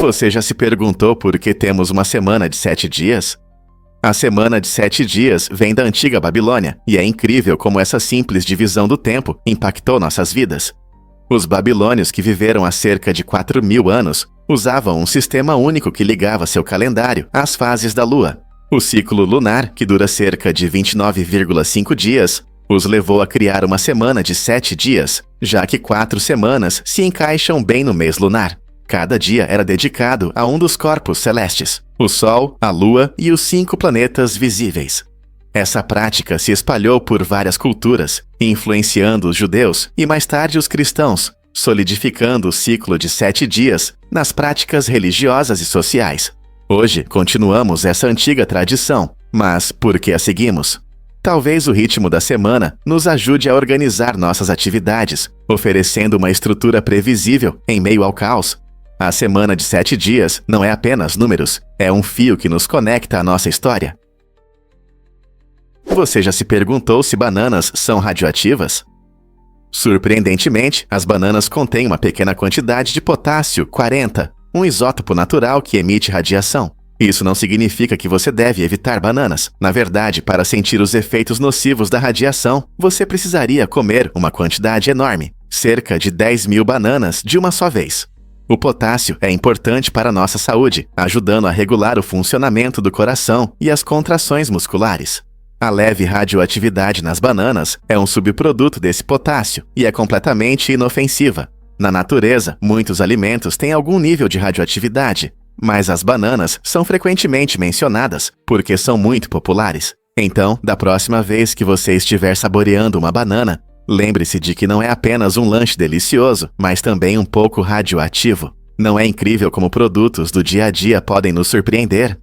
Você já se perguntou por que temos uma semana de 7 dias? A semana de 7 dias vem da antiga Babilônia, e é incrível como essa simples divisão do tempo impactou nossas vidas. Os babilônios, que viveram há cerca de 4.000 anos, usavam um sistema único que ligava seu calendário às fases da Lua. O ciclo lunar, que dura cerca de 29,5 dias, os levou a criar uma semana de 7 dias, já que 4 semanas se encaixam bem no mês lunar. Cada dia era dedicado a um dos corpos celestes, o Sol, a Lua e os 5 planetas visíveis. Essa prática se espalhou por várias culturas, influenciando os judeus e mais tarde os cristãos, solidificando o ciclo de 7 dias nas práticas religiosas e sociais. Hoje, continuamos essa antiga tradição, mas por que a seguimos? Talvez o ritmo da semana nos ajude a organizar nossas atividades, oferecendo uma estrutura previsível em meio ao caos. A semana de 7 dias não é apenas números, é um fio que nos conecta à nossa história. Você já se perguntou se bananas são radioativas? Surpreendentemente, as bananas contêm uma pequena quantidade de potássio 40, um isótopo natural que emite radiação. Isso não significa que você deve evitar bananas. Na verdade, para sentir os efeitos nocivos da radiação, você precisaria comer uma quantidade enorme, cerca de 10.000 bananas de uma só vez. O potássio é importante para a nossa saúde, ajudando a regular o funcionamento do coração e as contrações musculares. A leve radioatividade nas bananas é um subproduto desse potássio e é completamente inofensiva. Na natureza, muitos alimentos têm algum nível de radioatividade, mas as bananas são frequentemente mencionadas porque são muito populares. Então, da próxima vez que você estiver saboreando uma banana, lembre-se de que não é apenas um lanche delicioso, mas também um pouco radioativo. Não é incrível como produtos do dia a dia podem nos surpreender?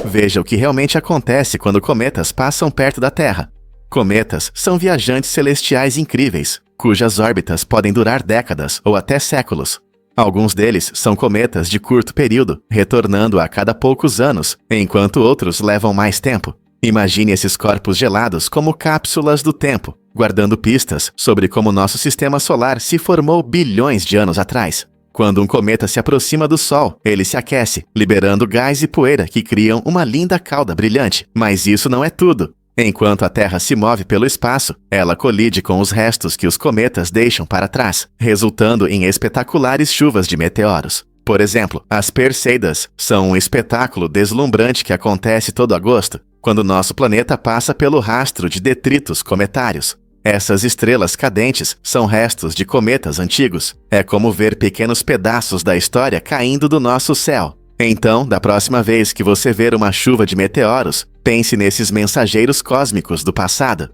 Veja o que realmente acontece quando cometas passam perto da Terra. Cometas são viajantes celestiais incríveis, cujas órbitas podem durar décadas ou até séculos. Alguns deles são cometas de curto período, retornando a cada poucos anos, enquanto outros levam mais tempo. Imagine esses corpos gelados como cápsulas do tempo, guardando pistas sobre como nosso sistema solar se formou bilhões de anos atrás. Quando um cometa se aproxima do Sol, ele se aquece, liberando gás e poeira que criam uma linda cauda brilhante. Mas isso não é tudo. Enquanto a Terra se move pelo espaço, ela colide com os restos que os cometas deixam para trás, resultando em espetaculares chuvas de meteoros. Por exemplo, as Perseidas são um espetáculo deslumbrante que acontece todo agosto, quando nosso planeta passa pelo rastro de detritos cometários. Essas estrelas cadentes são restos de cometas antigos. É como ver pequenos pedaços da história caindo do nosso céu. Então, da próxima vez que você ver uma chuva de meteoros, pense nesses mensageiros cósmicos do passado.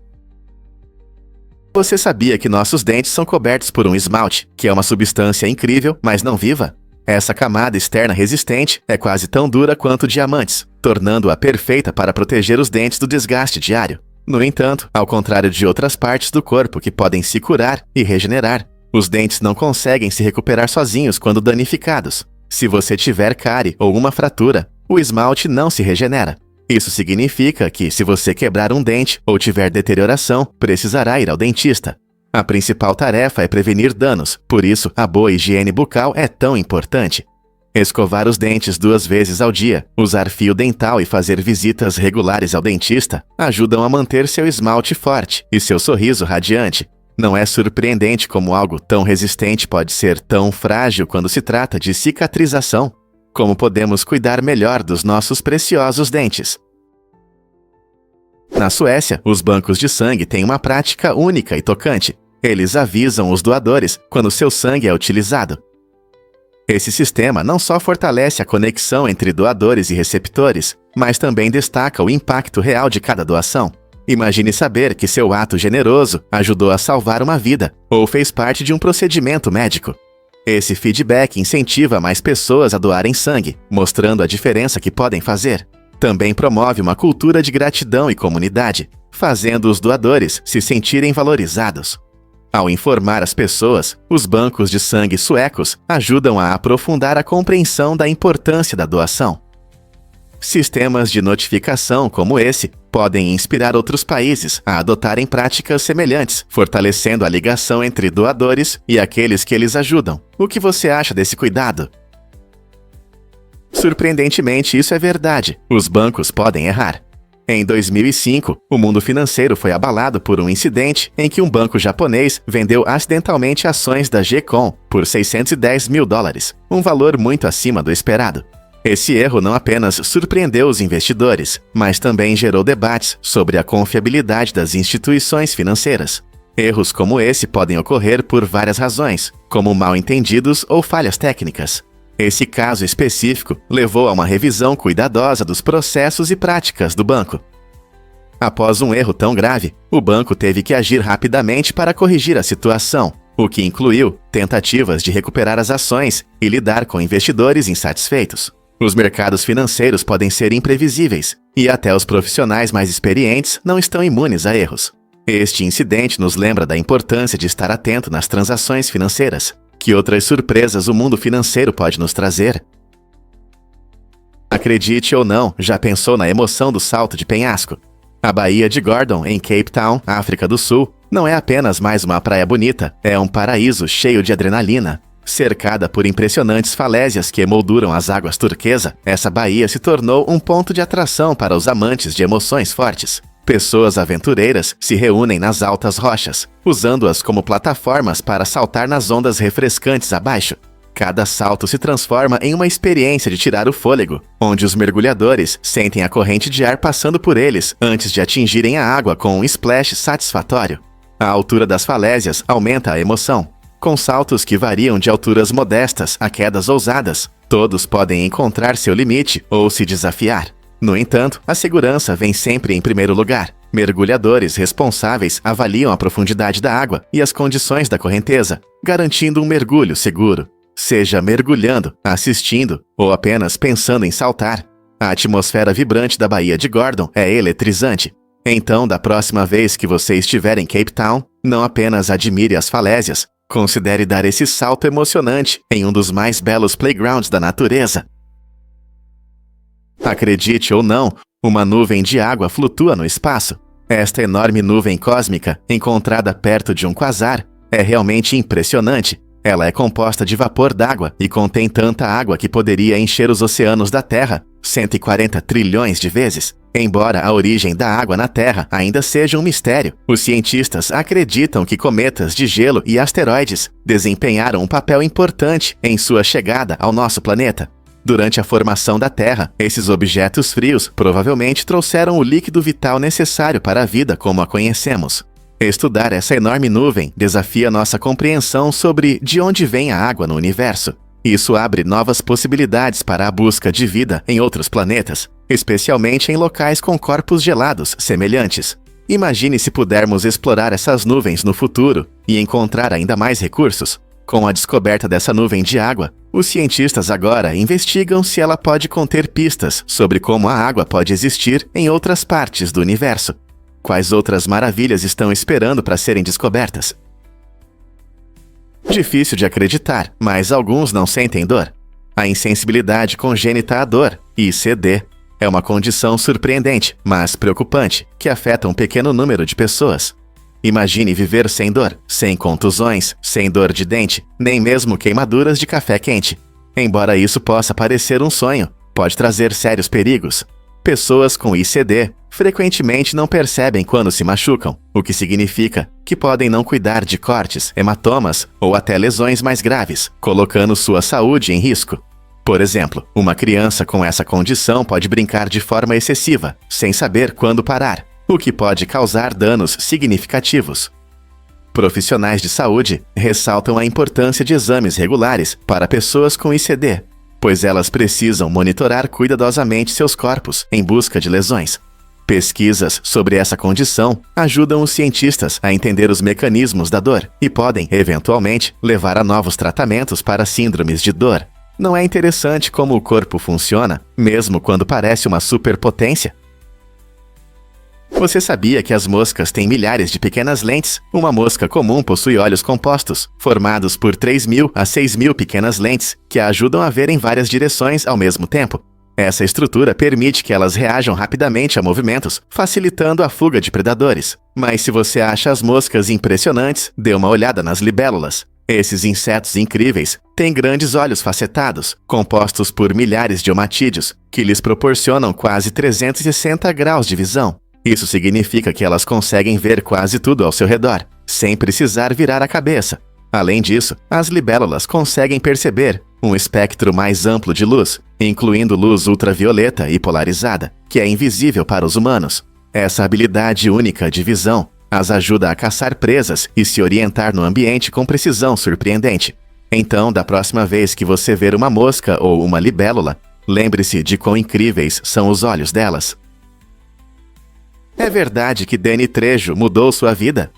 Você sabia que nossos dentes são cobertos por um esmalte, que é uma substância incrível, mas não viva? Essa camada externa resistente é quase tão dura quanto diamantes, tornando-a perfeita para proteger os dentes do desgaste diário. No entanto, ao contrário de outras partes do corpo que podem se curar e regenerar, os dentes não conseguem se recuperar sozinhos quando danificados. Se você tiver cárie ou uma fratura, o esmalte não se regenera. Isso significa que, se você quebrar um dente ou tiver deterioração, precisará ir ao dentista. A principal tarefa é prevenir danos, por isso a boa higiene bucal é tão importante. Escovar os dentes 2 vezes ao dia, usar fio dental e fazer visitas regulares ao dentista ajudam a manter seu esmalte forte e seu sorriso radiante. Não é surpreendente como algo tão resistente pode ser tão frágil quando se trata de cicatrização. Como podemos cuidar melhor dos nossos preciosos dentes? Na Suécia, os bancos de sangue têm uma prática única e tocante. Eles avisam os doadores quando seu sangue é utilizado. Esse sistema não só fortalece a conexão entre doadores e receptores, mas também destaca o impacto real de cada doação. Imagine saber que seu ato generoso ajudou a salvar uma vida ou fez parte de um procedimento médico. Esse feedback incentiva mais pessoas a doarem sangue, mostrando a diferença que podem fazer. Também promove uma cultura de gratidão e comunidade, fazendo os doadores se sentirem valorizados. Ao informar as pessoas, os bancos de sangue suecos ajudam a aprofundar a compreensão da importância da doação. Sistemas de notificação como esse podem inspirar outros países a adotarem práticas semelhantes, fortalecendo a ligação entre doadores e aqueles que eles ajudam. O que você acha desse cuidado? Surpreendentemente, isso é verdade. Os bancos podem errar. Em 2005, o mundo financeiro foi abalado por um incidente em que um banco japonês vendeu acidentalmente ações da GCOM por $610 mil, um valor muito acima do esperado. Esse erro não apenas surpreendeu os investidores, mas também gerou debates sobre a confiabilidade das instituições financeiras. Erros como esse podem ocorrer por várias razões, como mal-entendidos ou falhas técnicas. Esse caso específico levou a uma revisão cuidadosa dos processos e práticas do banco. Após um erro tão grave, o banco teve que agir rapidamente para corrigir a situação, o que incluiu tentativas de recuperar as ações e lidar com investidores insatisfeitos. Os mercados financeiros podem ser imprevisíveis, e até os profissionais mais experientes não estão imunes a erros. Este incidente nos lembra da importância de estar atento nas transações financeiras. Que outras surpresas o mundo financeiro pode nos trazer? Acredite ou não, já pensou na emoção do salto de penhasco? A Baía de Gordon, em Cape Town, África do Sul, não é apenas mais uma praia bonita, é um paraíso cheio de adrenalina. Cercada por impressionantes falésias que emolduram as águas turquesa, essa baía se tornou um ponto de atração para os amantes de emoções fortes. Pessoas aventureiras se reúnem nas altas rochas, usando-as como plataformas para saltar nas ondas refrescantes abaixo. Cada salto se transforma em uma experiência de tirar o fôlego, onde os mergulhadores sentem a corrente de ar passando por eles antes de atingirem a água com um splash satisfatório. A altura das falésias aumenta a emoção. Com saltos que variam de alturas modestas a quedas ousadas, todos podem encontrar seu limite ou se desafiar. No entanto, a segurança vem sempre em primeiro lugar. Mergulhadores responsáveis avaliam a profundidade da água e as condições da correnteza, garantindo um mergulho seguro. Seja mergulhando, assistindo ou apenas pensando em saltar, a atmosfera vibrante da Baía de Gordon é eletrizante. Então, da próxima vez que você estiver em Cape Town, não apenas admire as falésias, considere dar esse salto emocionante em um dos mais belos playgrounds da natureza. Acredite ou não, uma nuvem de água flutua no espaço. Esta enorme nuvem cósmica, encontrada perto de um quasar, é realmente impressionante. Ela é composta de vapor d'água e contém tanta água que poderia encher os oceanos da Terra 140 trilhões de vezes. Embora a origem da água na Terra ainda seja um mistério, os cientistas acreditam que cometas de gelo e asteroides desempenharam um papel importante em sua chegada ao nosso planeta. Durante a formação da Terra, esses objetos frios provavelmente trouxeram o líquido vital necessário para a vida como a conhecemos. Estudar essa enorme nuvem desafia nossa compreensão sobre de onde vem a água no universo. Isso abre novas possibilidades para a busca de vida em outros planetas, especialmente em locais com corpos gelados semelhantes. Imagine se pudermos explorar essas nuvens no futuro e encontrar ainda mais recursos. Com a descoberta dessa nuvem de água, os cientistas agora investigam se ela pode conter pistas sobre como a água pode existir em outras partes do universo. Quais outras maravilhas estão esperando para serem descobertas? Difícil de acreditar, mas alguns não sentem dor. A insensibilidade congênita à dor, ICD, é uma condição surpreendente, mas preocupante, que afeta um pequeno número de pessoas. Imagine viver sem dor, sem contusões, sem dor de dente, nem mesmo queimaduras de café quente. Embora isso possa parecer um sonho, pode trazer sérios perigos. Pessoas com ICD frequentemente não percebem quando se machucam, o que significa que podem não cuidar de cortes, hematomas ou até lesões mais graves, colocando sua saúde em risco. Por exemplo, uma criança com essa condição pode brincar de forma excessiva, sem saber quando parar, o que pode causar danos significativos. Profissionais de saúde ressaltam a importância de exames regulares para pessoas com ICD, pois elas precisam monitorar cuidadosamente seus corpos em busca de lesões. Pesquisas sobre essa condição ajudam os cientistas a entender os mecanismos da dor e podem, eventualmente, levar a novos tratamentos para síndromes de dor. Não é interessante como o corpo funciona, mesmo quando parece uma superpotência? Você sabia que as moscas têm milhares de pequenas lentes? Uma mosca comum possui olhos compostos, formados por 3.000 a 6.000 pequenas lentes, que a ajudam a ver em várias direções ao mesmo tempo. Essa estrutura permite que elas reajam rapidamente a movimentos, facilitando a fuga de predadores. Mas se você acha as moscas impressionantes, dê uma olhada nas libélulas. Esses insetos incríveis têm grandes olhos facetados, compostos por milhares de omatídeos, que lhes proporcionam quase 360 graus de visão. Isso significa que elas conseguem ver quase tudo ao seu redor, sem precisar virar a cabeça. Além disso, as libélulas conseguem perceber um espectro mais amplo de luz, incluindo luz ultravioleta e polarizada, que é invisível para os humanos. Essa habilidade única de visão as ajuda a caçar presas e se orientar no ambiente com precisão surpreendente. Então, da próxima vez que você ver uma mosca ou uma libélula, lembre-se de quão incríveis são os olhos delas. É verdade que Danny Trejo mudou sua vida?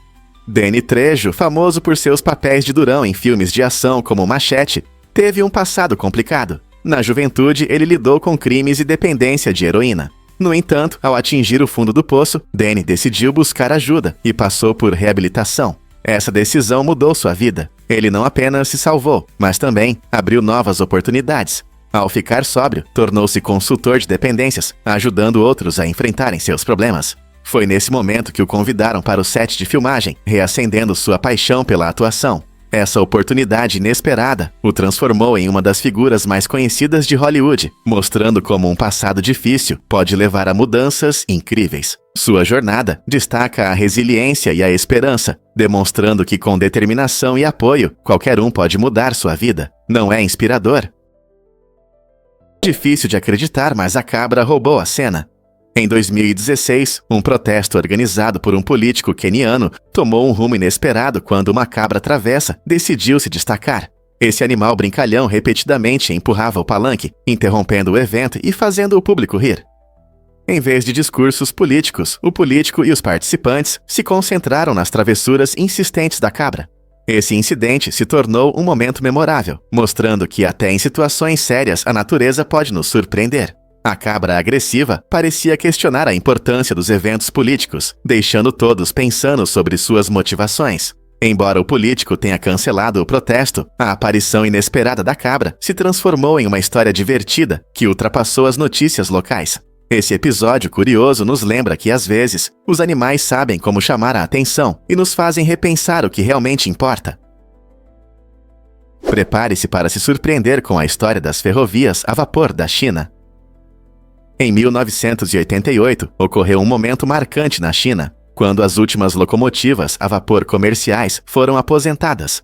Danny Trejo, famoso por seus papéis de durão em filmes de ação como Machete, teve um passado complicado. Na juventude, ele lidou com crimes e dependência de heroína. No entanto, ao atingir o fundo do poço, Danny decidiu buscar ajuda e passou por reabilitação. Essa decisão mudou sua vida. Ele não apenas se salvou, mas também abriu novas oportunidades. Ao ficar sóbrio, tornou-se consultor de dependências, ajudando outros a enfrentarem seus problemas. Foi nesse momento que o convidaram para o set de filmagem, reacendendo sua paixão pela atuação. Essa oportunidade inesperada o transformou em uma das figuras mais conhecidas de Hollywood, mostrando como um passado difícil pode levar a mudanças incríveis. Sua jornada destaca a resiliência e a esperança, demonstrando que com determinação e apoio, qualquer um pode mudar sua vida. Não é inspirador? Difícil de acreditar, mas a cabra roubou a cena. Em 2016, um protesto organizado por um político queniano tomou um rumo inesperado quando uma cabra travessa decidiu se destacar. Esse animal brincalhão repetidamente empurrava o palanque, interrompendo o evento e fazendo o público rir. Em vez de discursos políticos, o político e os participantes se concentraram nas travessuras insistentes da cabra. Esse incidente se tornou um momento memorável, mostrando que até em situações sérias a natureza pode nos surpreender. A cabra agressiva parecia questionar a importância dos eventos políticos, deixando todos pensando sobre suas motivações. Embora o político tenha cancelado o protesto, a aparição inesperada da cabra se transformou em uma história divertida que ultrapassou as notícias locais. Esse episódio curioso nos lembra que, às vezes, os animais sabem como chamar a atenção e nos fazem repensar o que realmente importa. Prepare-se para se surpreender com a história das ferrovias a vapor da China. Em 1988, ocorreu um momento marcante na China, quando as últimas locomotivas a vapor comerciais foram aposentadas.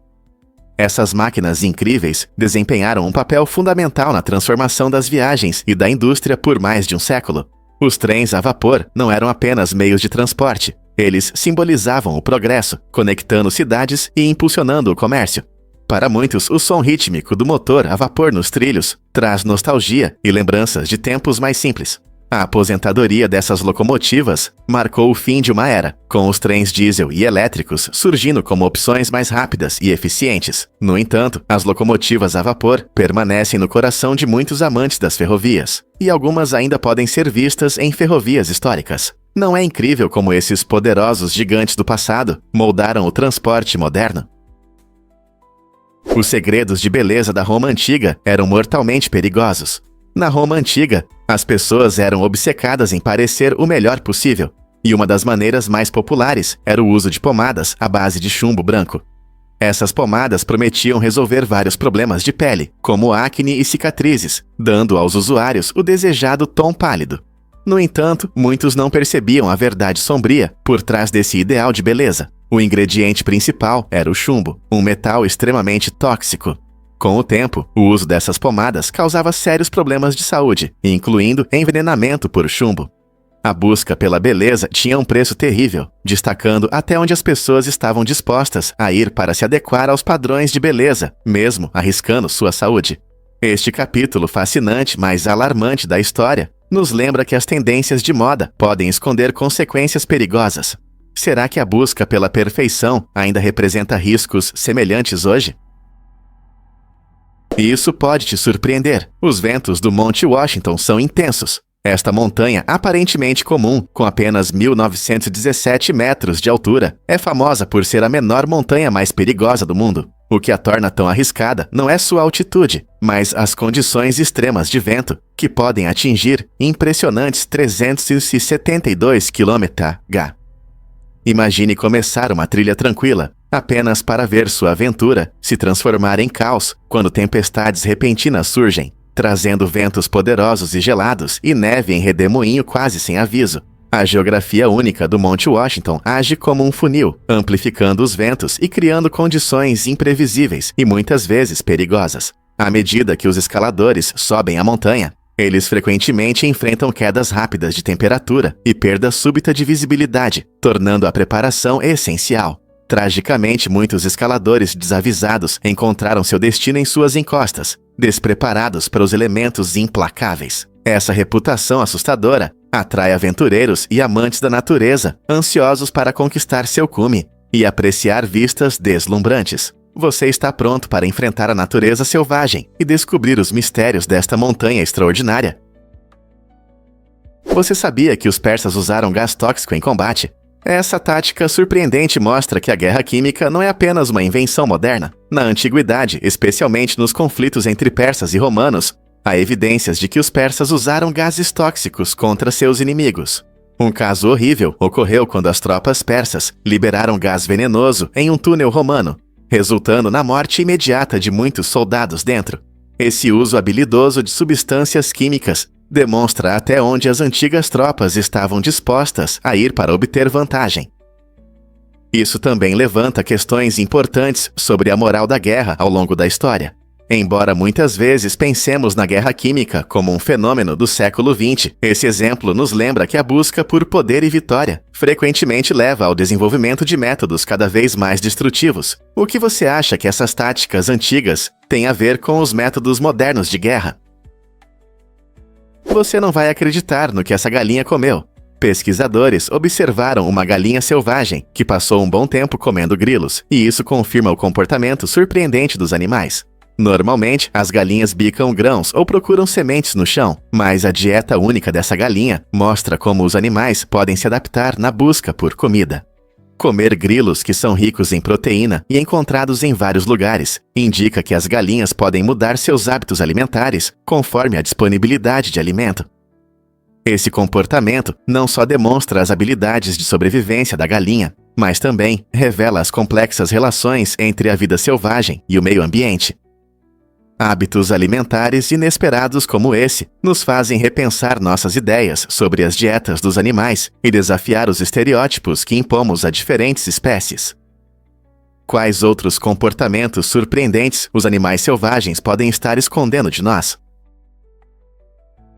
Essas máquinas incríveis desempenharam um papel fundamental na transformação das viagens e da indústria por mais de um século. Os trens a vapor não eram apenas meios de transporte, eles simbolizavam o progresso, conectando cidades e impulsionando o comércio. Para muitos, o som rítmico do motor a vapor nos trilhos traz nostalgia e lembranças de tempos mais simples. A aposentadoria dessas locomotivas marcou o fim de uma era, com os trens diesel e elétricos surgindo como opções mais rápidas e eficientes. No entanto, as locomotivas a vapor permanecem no coração de muitos amantes das ferrovias, e algumas ainda podem ser vistas em ferrovias históricas. Não é incrível como esses poderosos gigantes do passado moldaram o transporte moderno? Os segredos de beleza da Roma Antiga eram mortalmente perigosos. Na Roma Antiga, as pessoas eram obcecadas em parecer o melhor possível, e uma das maneiras mais populares era o uso de pomadas à base de chumbo branco. Essas pomadas prometiam resolver vários problemas de pele, como acne e cicatrizes, dando aos usuários o desejado tom pálido. No entanto, muitos não percebiam a verdade sombria por trás desse ideal de beleza. O ingrediente principal era o chumbo, um metal extremamente tóxico. Com o tempo, o uso dessas pomadas causava sérios problemas de saúde, incluindo envenenamento por chumbo. A busca pela beleza tinha um preço terrível, destacando até onde as pessoas estavam dispostas a ir para se adequar aos padrões de beleza, mesmo arriscando sua saúde. Este capítulo fascinante, mas alarmante da história, nos lembra que as tendências de moda podem esconder consequências perigosas. Será que a busca pela perfeição ainda representa riscos semelhantes hoje? Isso pode te surpreender. Os ventos do Monte Washington são intensos. Esta montanha aparentemente comum, com apenas 1.917 metros de altura, é famosa por ser a menor montanha mais perigosa do mundo. O que a torna tão arriscada não é sua altitude, mas as condições extremas de vento, que podem atingir impressionantes 372 km/h. Imagine começar uma trilha tranquila, apenas para ver sua aventura se transformar em caos quando tempestades repentinas surgem, trazendo ventos poderosos e gelados e neve em redemoinho quase sem aviso. A geografia única do Monte Washington age como um funil, amplificando os ventos e criando condições imprevisíveis e muitas vezes perigosas. À medida que os escaladores sobem a montanha, eles frequentemente enfrentam quedas rápidas de temperatura e perda súbita de visibilidade, tornando a preparação essencial. Tragicamente, muitos escaladores desavisados encontraram seu destino em suas encostas, despreparados para os elementos implacáveis. Essa reputação assustadora atrai aventureiros e amantes da natureza, ansiosos para conquistar seu cume e apreciar vistas deslumbrantes. Você está pronto para enfrentar a natureza selvagem e descobrir os mistérios desta montanha extraordinária? Você sabia que os persas usaram gás tóxico em combate? Essa tática surpreendente mostra que a guerra química não é apenas uma invenção moderna. Na antiguidade, especialmente nos conflitos entre persas e romanos, há evidências de que os persas usaram gases tóxicos contra seus inimigos. Um caso horrível ocorreu quando as tropas persas liberaram gás venenoso em um túnel romano, resultando na morte imediata de muitos soldados dentro. Esse uso habilidoso de substâncias químicas demonstra até onde as antigas tropas estavam dispostas a ir para obter vantagem. Isso também levanta questões importantes sobre a moral da guerra ao longo da história. Embora muitas vezes pensemos na guerra química como um fenômeno do século XX, esse exemplo nos lembra que a busca por poder e vitória frequentemente leva ao desenvolvimento de métodos cada vez mais destrutivos. O que você acha que essas táticas antigas têm a ver com os métodos modernos de guerra? Você não vai acreditar no que essa galinha comeu. Pesquisadores observaram uma galinha selvagem que passou um bom tempo comendo grilos, e isso confirma o comportamento surpreendente dos animais. Normalmente, as galinhas bicam grãos ou procuram sementes no chão, mas a dieta única dessa galinha mostra como os animais podem se adaptar na busca por comida. Comer grilos que são ricos em proteína e encontrados em vários lugares indica que as galinhas podem mudar seus hábitos alimentares conforme a disponibilidade de alimento. Esse comportamento não só demonstra as habilidades de sobrevivência da galinha, mas também revela as complexas relações entre a vida selvagem e o meio ambiente. Hábitos alimentares inesperados como esse nos fazem repensar nossas ideias sobre as dietas dos animais e desafiar os estereótipos que impomos a diferentes espécies. Quais outros comportamentos surpreendentes os animais selvagens podem estar escondendo de nós?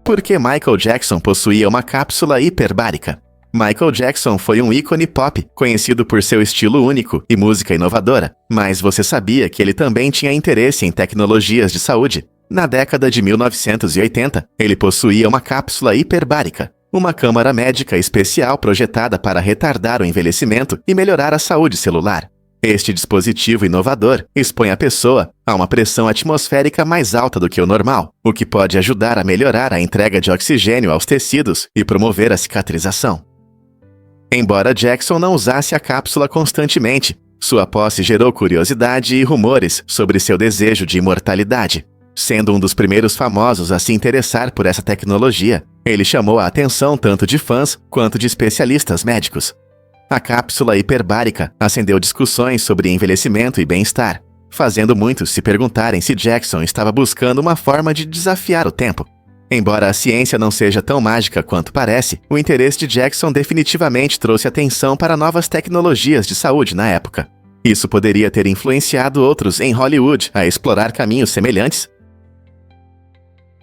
Por que Michael Jackson possuía uma cápsula hiperbárica? Michael Jackson foi um ícone pop, conhecido por seu estilo único e música inovadora. Mas você sabia que ele também tinha interesse em tecnologias de saúde? Na década de 1980, ele possuía uma cápsula hiperbárica, uma câmara médica especial projetada para retardar o envelhecimento e melhorar a saúde celular. Este dispositivo inovador expõe a pessoa a uma pressão atmosférica mais alta do que o normal, o que pode ajudar a melhorar a entrega de oxigênio aos tecidos e promover a cicatrização. Embora Jackson não usasse a cápsula constantemente, sua posse gerou curiosidade e rumores sobre seu desejo de imortalidade. Sendo um dos primeiros famosos a se interessar por essa tecnologia, ele chamou a atenção tanto de fãs quanto de especialistas médicos. A cápsula hiperbárica acendeu discussões sobre envelhecimento e bem-estar, fazendo muitos se perguntarem se Jackson estava buscando uma forma de desafiar o tempo. Embora a ciência não seja tão mágica quanto parece, o interesse de Jackson definitivamente trouxe atenção para novas tecnologias de saúde na época. Isso poderia ter influenciado outros em Hollywood a explorar caminhos semelhantes?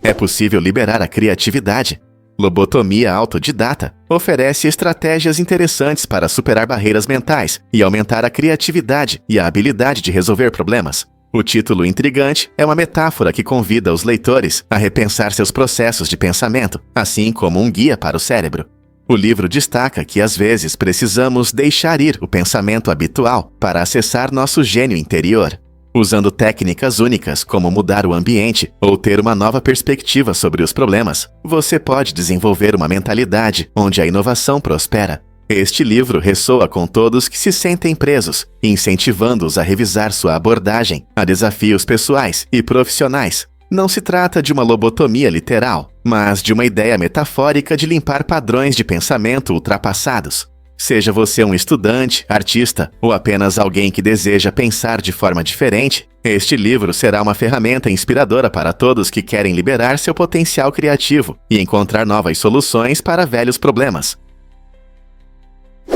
É possível liberar a criatividade. Lobotomia autodidata oferece estratégias interessantes para superar barreiras mentais e aumentar a criatividade e a habilidade de resolver problemas. O título intrigante é uma metáfora que convida os leitores a repensar seus processos de pensamento, assim como um guia para o cérebro. O livro destaca que às vezes precisamos deixar ir o pensamento habitual para acessar nosso gênio interior. Usando técnicas únicas como mudar o ambiente ou ter uma nova perspectiva sobre os problemas, você pode desenvolver uma mentalidade onde a inovação prospera. Este livro ressoa com todos que se sentem presos, incentivando-os a revisar sua abordagem a desafios pessoais e profissionais. Não se trata de uma lobotomia literal, mas de uma ideia metafórica de limpar padrões de pensamento ultrapassados. Seja você um estudante, artista ou apenas alguém que deseja pensar de forma diferente, este livro será uma ferramenta inspiradora para todos que querem liberar seu potencial criativo e encontrar novas soluções para velhos problemas.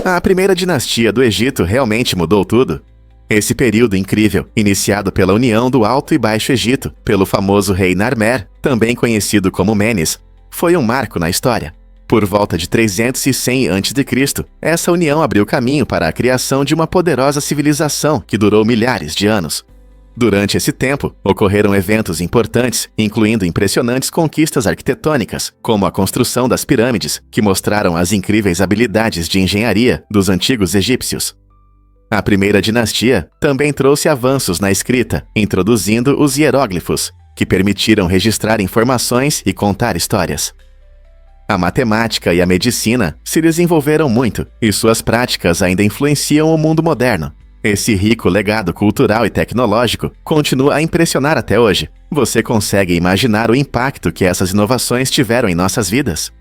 A primeira dinastia do Egito realmente mudou tudo. Esse período incrível, iniciado pela união do Alto e Baixo Egito, pelo famoso rei Narmer, também conhecido como Menes, foi um marco na história. Por volta de 300 a.C., essa união abriu caminho para a criação de uma poderosa civilização que durou milhares de anos. Durante esse tempo, ocorreram eventos importantes, incluindo impressionantes conquistas arquitetônicas, como a construção das pirâmides, que mostraram as incríveis habilidades de engenharia dos antigos egípcios. A primeira dinastia também trouxe avanços na escrita, introduzindo os hieróglifos, que permitiram registrar informações e contar histórias. A matemática e a medicina se desenvolveram muito, e suas práticas ainda influenciam o mundo moderno. Esse rico legado cultural e tecnológico continua a impressionar até hoje. Você consegue imaginar o impacto que essas inovações tiveram em nossas vidas?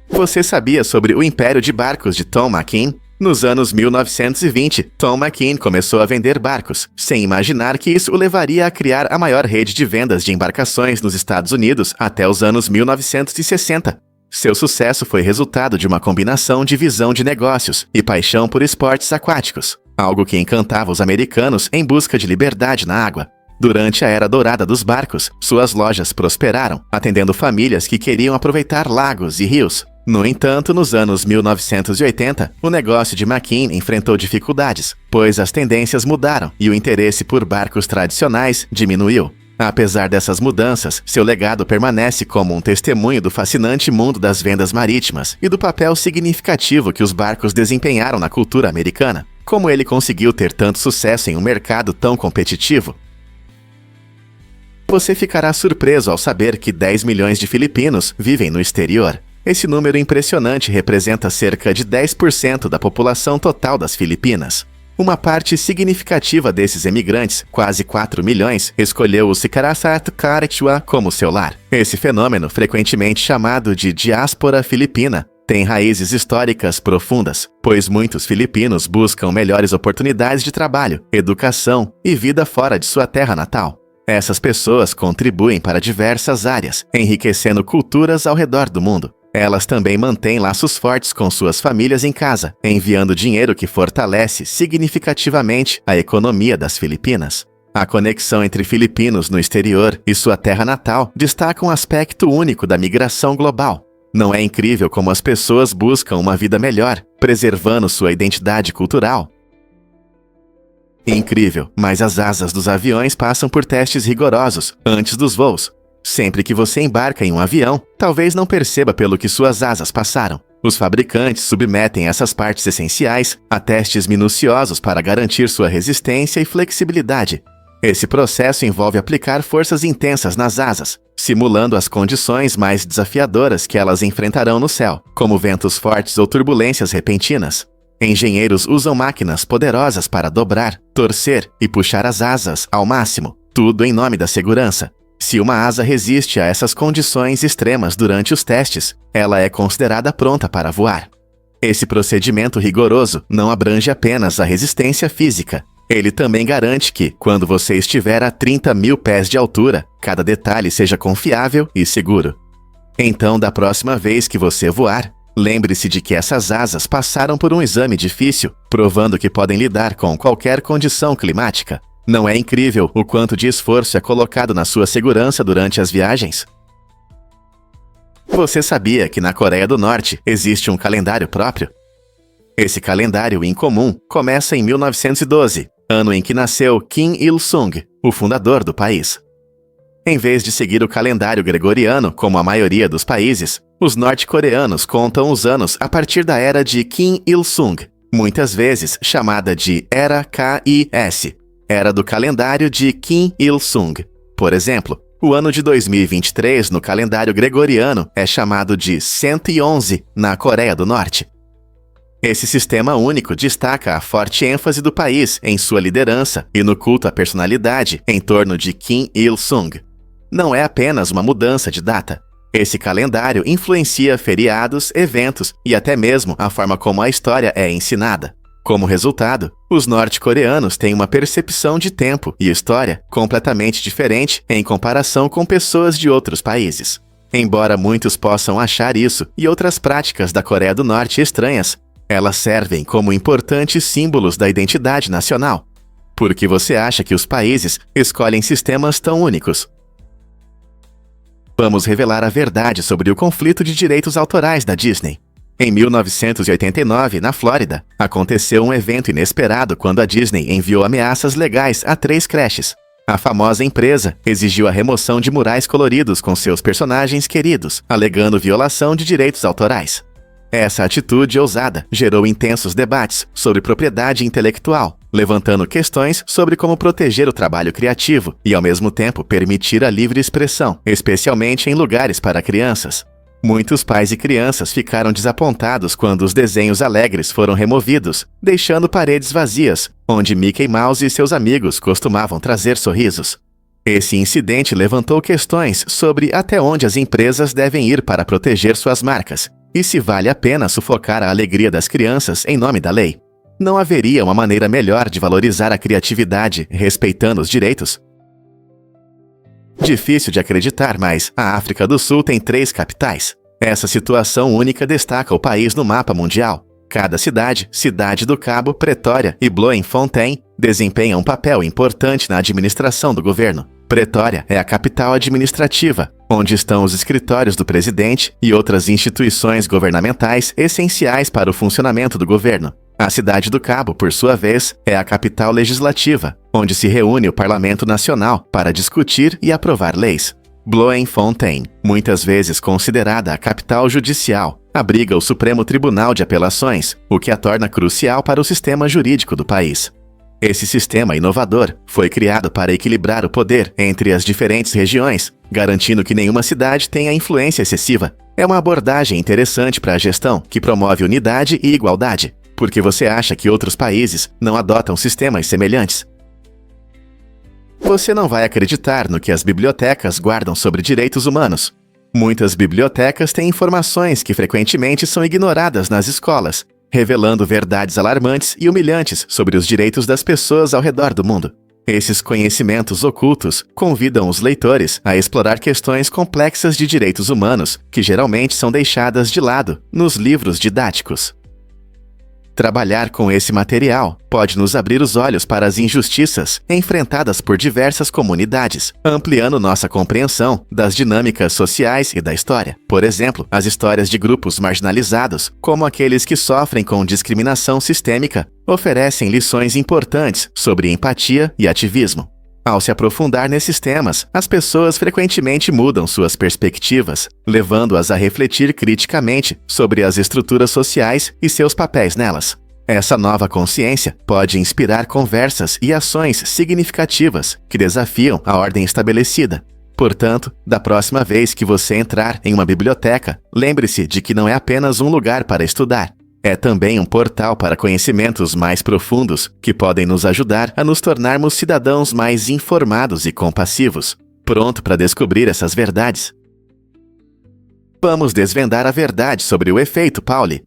Você sabia sobre o império de barcos de Tom McKean? Nos anos 1920, Tom McKean começou a vender barcos, sem imaginar que isso o levaria a criar a maior rede de vendas de embarcações nos Estados Unidos até os anos 1960. Seu sucesso foi resultado de uma combinação de visão de negócios e paixão por esportes aquáticos, algo que encantava os americanos em busca de liberdade na água. Durante a era dourada dos barcos, suas lojas prosperaram, atendendo famílias que queriam aproveitar lagos e rios. No entanto, nos anos 1980, o negócio de McKean enfrentou dificuldades, pois as tendências mudaram e o interesse por barcos tradicionais diminuiu. Apesar dessas mudanças, seu legado permanece como um testemunho do fascinante mundo das vendas marítimas e do papel significativo que os barcos desempenharam na cultura americana. Como ele conseguiu ter tanto sucesso em um mercado tão competitivo? Você ficará surpreso ao saber que 10 milhões de filipinos vivem no exterior. Esse número impressionante representa cerca de 10% da população total das Filipinas. Uma parte significativa desses emigrantes, quase 4 milhões, escolheu o Sicarasat Quechua como seu lar. Esse fenômeno, frequentemente chamado de diáspora filipina, tem raízes históricas profundas, pois muitos filipinos buscam melhores oportunidades de trabalho, educação e vida fora de sua terra natal. Essas pessoas contribuem para diversas áreas, enriquecendo culturas ao redor do mundo. Elas também mantêm laços fortes com suas famílias em casa, enviando dinheiro que fortalece significativamente a economia das Filipinas. A conexão entre filipinos no exterior e sua terra natal destaca um aspecto único da migração global. Não é incrível como as pessoas buscam uma vida melhor, preservando sua identidade cultural? Incrível, mas as asas dos aviões passam por testes rigorosos antes dos voos. Sempre que você embarca em um avião, talvez não perceba pelo que suas asas passaram. Os fabricantes submetem essas partes essenciais a testes minuciosos para garantir sua resistência e flexibilidade. Esse processo envolve aplicar forças intensas nas asas, simulando as condições mais desafiadoras que elas enfrentarão no céu, como ventos fortes ou turbulências repentinas. Engenheiros usam máquinas poderosas para dobrar, torcer e puxar as asas ao máximo, tudo em nome da segurança. Se uma asa resiste a essas condições extremas durante os testes, ela é considerada pronta para voar. Esse procedimento rigoroso não abrange apenas a resistência física. Ele também garante que, quando você estiver a 30 mil pés de altura, cada detalhe seja confiável e seguro. Então, da próxima vez que você voar, lembre-se de que essas asas passaram por um exame difícil, provando que podem lidar com qualquer condição climática. Não é incrível o quanto de esforço é colocado na sua segurança durante as viagens? Você sabia que na Coreia do Norte existe um calendário próprio? Esse calendário incomum começa em 1912, ano em que nasceu Kim Il-sung, o fundador do país. Em vez de seguir o calendário gregoriano, como a maioria dos países, os norte-coreanos contam os anos a partir da era de Kim Il-sung, muitas vezes chamada de Era KIS. Era do calendário de Kim Il-sung. Por exemplo, o ano de 2023 no calendário gregoriano é chamado de 111 na Coreia do Norte. Esse sistema único destaca a forte ênfase do país em sua liderança e no culto à personalidade em torno de Kim Il-sung. Não é apenas uma mudança de data. Esse calendário influencia feriados, eventos e até mesmo a forma como a história é ensinada. Como resultado, os norte-coreanos têm uma percepção de tempo e história completamente diferente em comparação com pessoas de outros países. Embora muitos possam achar isso e outras práticas da Coreia do Norte estranhas, elas servem como importantes símbolos da identidade nacional. Por que você acha que os países escolhem sistemas tão únicos? Vamos revelar a verdade sobre o conflito de direitos autorais da Disney. Em 1989, na Flórida, aconteceu um evento inesperado quando a Disney enviou ameaças legais a 3 creches. A famosa empresa exigiu a remoção de murais coloridos com seus personagens queridos, alegando violação de direitos autorais. Essa atitude ousada gerou intensos debates sobre propriedade intelectual, levantando questões sobre como proteger o trabalho criativo e, ao mesmo tempo, permitir a livre expressão, especialmente em lugares para crianças. Muitos pais e crianças ficaram desapontados quando os desenhos alegres foram removidos, deixando paredes vazias, onde Mickey Mouse e seus amigos costumavam trazer sorrisos. Esse incidente levantou questões sobre até onde as empresas devem ir para proteger suas marcas, e se vale a pena sufocar a alegria das crianças em nome da lei. Não haveria uma maneira melhor de valorizar a criatividade respeitando os direitos? Difícil de acreditar, mas a África do Sul tem 3 capitais. Essa situação única destaca o país no mapa mundial. Cada cidade, Cidade do Cabo, Pretória e Bloemfontein, desempenham um papel importante na administração do governo. Pretória é a capital administrativa, onde estão os escritórios do presidente e outras instituições governamentais essenciais para o funcionamento do governo. A Cidade do Cabo, por sua vez, é a capital legislativa, onde se reúne o Parlamento Nacional para discutir e aprovar leis. Bloemfontein, muitas vezes considerada a capital judicial, abriga o Supremo Tribunal de Apelações, o que a torna crucial para o sistema jurídico do país. Esse sistema inovador foi criado para equilibrar o poder entre as diferentes regiões, garantindo que nenhuma cidade tenha influência excessiva. É uma abordagem interessante para a gestão que promove unidade e igualdade. Por que você acha que outros países não adotam sistemas semelhantes? Você não vai acreditar no que as bibliotecas guardam sobre direitos humanos. Muitas bibliotecas têm informações que frequentemente são ignoradas nas escolas, revelando verdades alarmantes e humilhantes sobre os direitos das pessoas ao redor do mundo. Esses conhecimentos ocultos convidam os leitores a explorar questões complexas de direitos humanos que geralmente são deixadas de lado nos livros didáticos. Trabalhar com esse material pode nos abrir os olhos para as injustiças enfrentadas por diversas comunidades, ampliando nossa compreensão das dinâmicas sociais e da história. Por exemplo, as histórias de grupos marginalizados, como aqueles que sofrem com discriminação sistêmica, oferecem lições importantes sobre empatia e ativismo. Ao se aprofundar nesses temas, as pessoas frequentemente mudam suas perspectivas, levando-as a refletir criticamente sobre as estruturas sociais e seus papéis nelas. Essa nova consciência pode inspirar conversas e ações significativas que desafiam a ordem estabelecida. Portanto, da próxima vez que você entrar em uma biblioteca, lembre-se de que não é apenas um lugar para estudar. É também um portal para conhecimentos mais profundos que podem nos ajudar a nos tornarmos cidadãos mais informados e compassivos, pronto para descobrir essas verdades. Vamos desvendar a verdade sobre o efeito Pauli.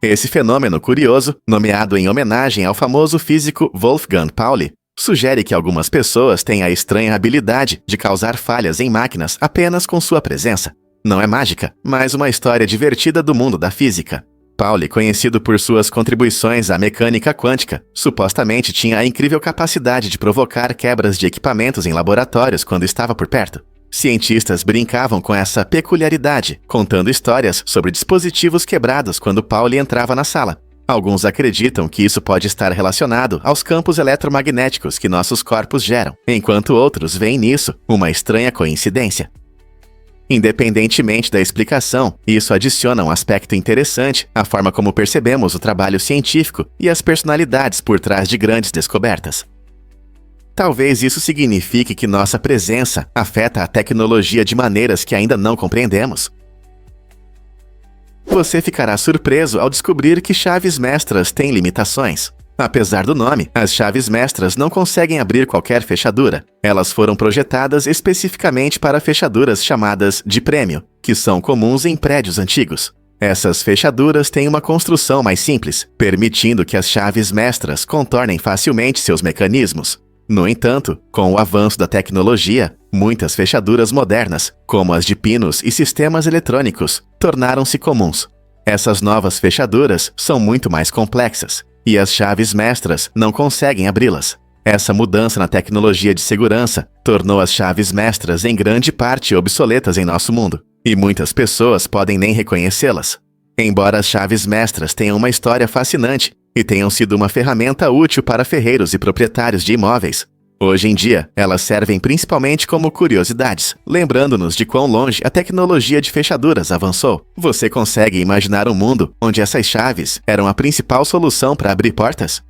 Esse fenômeno curioso, nomeado em homenagem ao famoso físico Wolfgang Pauli, sugere que algumas pessoas têm a estranha habilidade de causar falhas em máquinas apenas com sua presença. Não é mágica, mas uma história divertida do mundo da física. Pauli, conhecido por suas contribuições à mecânica quântica, supostamente tinha a incrível capacidade de provocar quebras de equipamentos em laboratórios quando estava por perto. Cientistas brincavam com essa peculiaridade, contando histórias sobre dispositivos quebrados quando Pauli entrava na sala. Alguns acreditam que isso pode estar relacionado aos campos eletromagnéticos que nossos corpos geram, enquanto outros veem nisso uma estranha coincidência. Independentemente da explicação, isso adiciona um aspecto interessante à forma como percebemos o trabalho científico e as personalidades por trás de grandes descobertas. Talvez isso signifique que nossa presença afeta a tecnologia de maneiras que ainda não compreendemos. Você ficará surpreso ao descobrir que chaves mestras têm limitações. Apesar do nome, as chaves mestras não conseguem abrir qualquer fechadura. Elas foram projetadas especificamente para fechaduras chamadas de prêmio, que são comuns em prédios antigos. Essas fechaduras têm uma construção mais simples, permitindo que as chaves mestras contornem facilmente seus mecanismos. No entanto, com o avanço da tecnologia, muitas fechaduras modernas, como as de pinos e sistemas eletrônicos, tornaram-se comuns. Essas novas fechaduras são muito mais complexas, e as chaves mestras não conseguem abri-las. Essa mudança na tecnologia de segurança tornou as chaves mestras em grande parte obsoletas em nosso mundo, e muitas pessoas podem nem reconhecê-las. Embora as chaves mestras tenham uma história fascinante e tenham sido uma ferramenta útil para ferreiros e proprietários de imóveis, hoje em dia elas servem principalmente como curiosidades, lembrando-nos de quão longe a tecnologia de fechaduras avançou. Você consegue imaginar um mundo onde essas chaves eram a principal solução para abrir portas?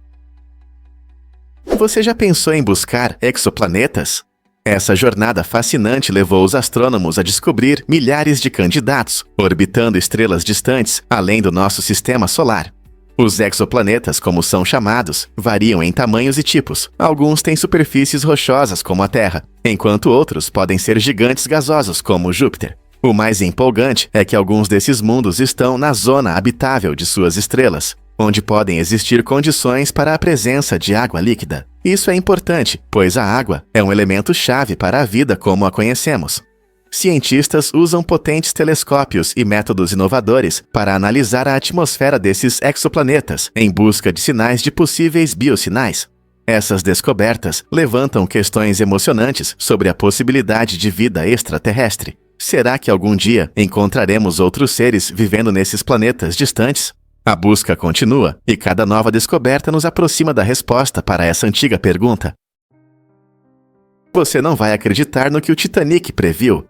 Você já pensou em buscar exoplanetas? Essa jornada fascinante levou os astrônomos a descobrir milhares de candidatos, orbitando estrelas distantes além do nosso sistema solar. Os exoplanetas, como são chamados, variam em tamanhos e tipos. Alguns têm superfícies rochosas, como a Terra, enquanto outros podem ser gigantes gasosos, como Júpiter. O mais empolgante é que alguns desses mundos estão na zona habitável de suas estrelas, onde podem existir condições para a presença de água líquida. Isso é importante, pois a água é um elemento-chave para a vida como a conhecemos. Cientistas usam potentes telescópios e métodos inovadores para analisar a atmosfera desses exoplanetas em busca de sinais de possíveis biosinais. Essas descobertas levantam questões emocionantes sobre a possibilidade de vida extraterrestre. Será que algum dia encontraremos outros seres vivendo nesses planetas distantes? A busca continua, e cada nova descoberta nos aproxima da resposta para essa antiga pergunta. Você não vai acreditar no que o Titanic previu.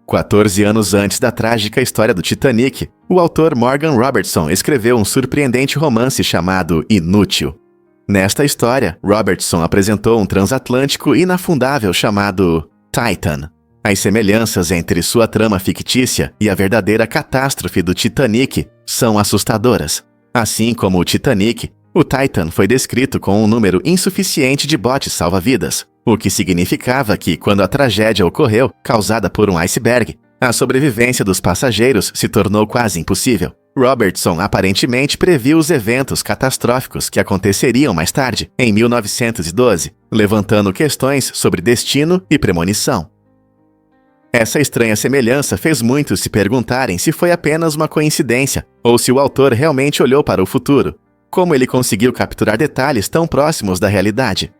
14 anos antes da trágica história do Titanic, o autor Morgan Robertson escreveu um surpreendente romance chamado Inútil. Nesta história, Robertson apresentou um transatlântico inafundável chamado Titan. As semelhanças entre sua trama fictícia e a verdadeira catástrofe do Titanic são assustadoras. Assim como o Titanic, o Titan foi descrito com um número insuficiente de botes salva-vidas, o que significava que, quando a tragédia ocorreu, causada por um iceberg, a sobrevivência dos passageiros se tornou quase impossível. Robertson aparentemente previu os eventos catastróficos que aconteceriam mais tarde, em 1912, levantando questões sobre destino e premonição. Essa estranha semelhança fez muitos se perguntarem se foi apenas uma coincidência ou se o autor realmente olhou para o futuro. Como ele conseguiu capturar detalhes tão próximos da realidade?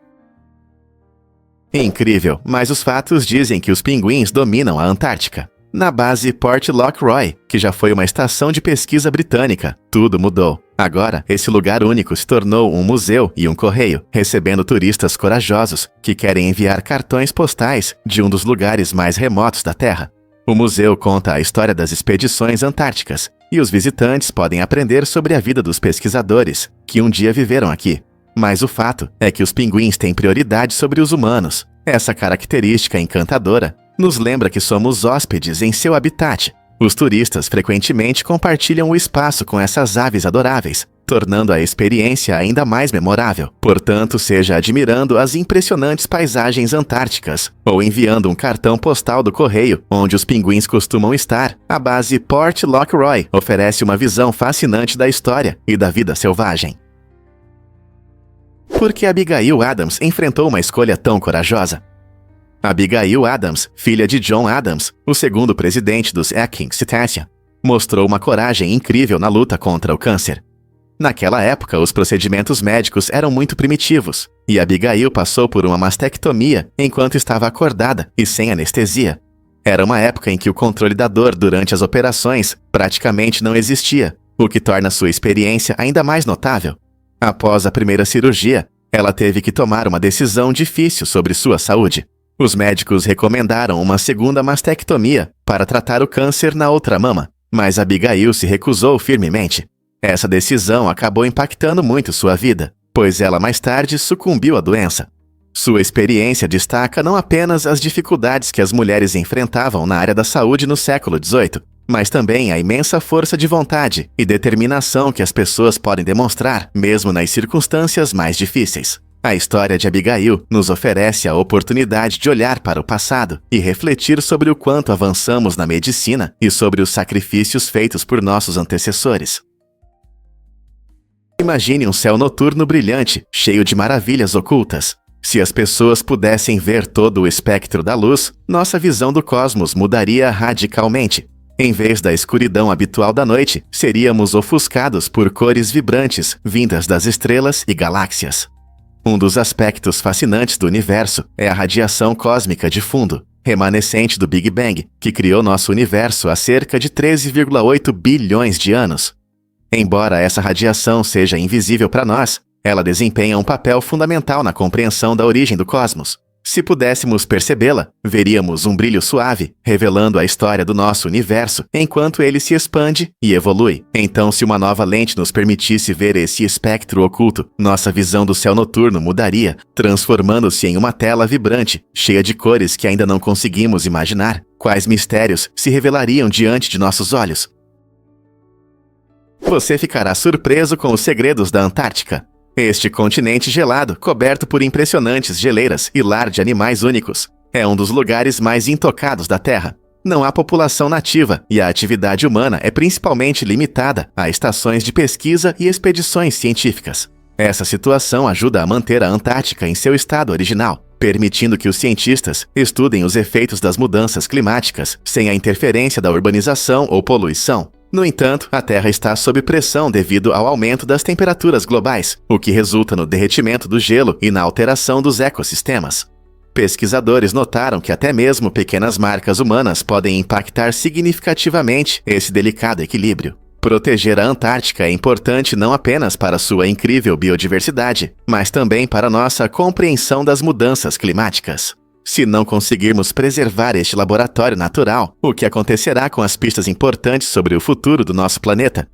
Incrível, mas os fatos dizem que os pinguins dominam a Antártica. Na base Port Lockroy, que já foi uma estação de pesquisa britânica, tudo mudou. Agora, esse lugar único se tornou um museu e um correio, recebendo turistas corajosos que querem enviar cartões postais de um dos lugares mais remotos da Terra. O museu conta a história das expedições antárticas, e os visitantes podem aprender sobre a vida dos pesquisadores que um dia viveram aqui. Mas o fato é que os pinguins têm prioridade sobre os humanos. Essa característica encantadora nos lembra que somos hóspedes em seu habitat. Os turistas frequentemente compartilham o espaço com essas aves adoráveis, tornando a experiência ainda mais memorável. Portanto, seja admirando as impressionantes paisagens antárticas ou enviando um cartão postal do correio onde os pinguins costumam estar, a base Port Lockroy oferece uma visão fascinante da história e da vida selvagem. Por que Abigail Adams enfrentou uma escolha tão corajosa? Abigail Adams, filha de John Adams, o segundo presidente dos Atkins Cetacea, mostrou uma coragem incrível na luta contra o câncer. Naquela época, os procedimentos médicos eram muito primitivos, e Abigail passou por uma mastectomia enquanto estava acordada e sem anestesia. Era uma época em que o controle da dor durante as operações praticamente não existia, o que torna sua experiência ainda mais notável. Após a primeira cirurgia, ela teve que tomar uma decisão difícil sobre sua saúde. Os médicos recomendaram uma segunda mastectomia para tratar o câncer na outra mama, mas Abigail se recusou firmemente. Essa decisão acabou impactando muito sua vida, pois ela mais tarde sucumbiu à doença. Sua experiência destaca não apenas as dificuldades que as mulheres enfrentavam na área da saúde no século XVIII, mas também a imensa força de vontade e determinação que as pessoas podem demonstrar, mesmo nas circunstâncias mais difíceis. A história de Abigail nos oferece a oportunidade de olhar para o passado e refletir sobre o quanto avançamos na medicina e sobre os sacrifícios feitos por nossos antecessores. Imagine um céu noturno brilhante, cheio de maravilhas ocultas. Se as pessoas pudessem ver todo o espectro da luz, nossa visão do cosmos mudaria radicalmente. Em vez da escuridão habitual da noite, seríamos ofuscados por cores vibrantes vindas das estrelas e galáxias. Um dos aspectos fascinantes do universo é a radiação cósmica de fundo, remanescente do Big Bang, que criou nosso universo há cerca de 13,8 bilhões de anos. Embora essa radiação seja invisível para nós, ela desempenha um papel fundamental na compreensão da origem do cosmos. Se pudéssemos percebê-la, veríamos um brilho suave, revelando a história do nosso universo enquanto ele se expande e evolui. Então, se uma nova lente nos permitisse ver esse espectro oculto, nossa visão do céu noturno mudaria, transformando-se em uma tela vibrante, cheia de cores que ainda não conseguimos imaginar. Quais mistérios se revelariam diante de nossos olhos? Você ficará surpreso com os segredos da Antártica. Este continente gelado, coberto por impressionantes geleiras e lar de animais únicos, é um dos lugares mais intocados da Terra. Não há população nativa e a atividade humana é principalmente limitada a estações de pesquisa e expedições científicas. Essa situação ajuda a manter a Antártica em seu estado original, permitindo que os cientistas estudem os efeitos das mudanças climáticas sem a interferência da urbanização ou poluição. No entanto, a Terra está sob pressão devido ao aumento das temperaturas globais, o que resulta no derretimento do gelo e na alteração dos ecossistemas. Pesquisadores notaram que até mesmo pequenas marcas humanas podem impactar significativamente esse delicado equilíbrio. Proteger a Antártica é importante não apenas para sua incrível biodiversidade, mas também para nossa compreensão das mudanças climáticas. Se não conseguirmos preservar este laboratório natural, o que acontecerá com as pistas importantes sobre o futuro do nosso planeta?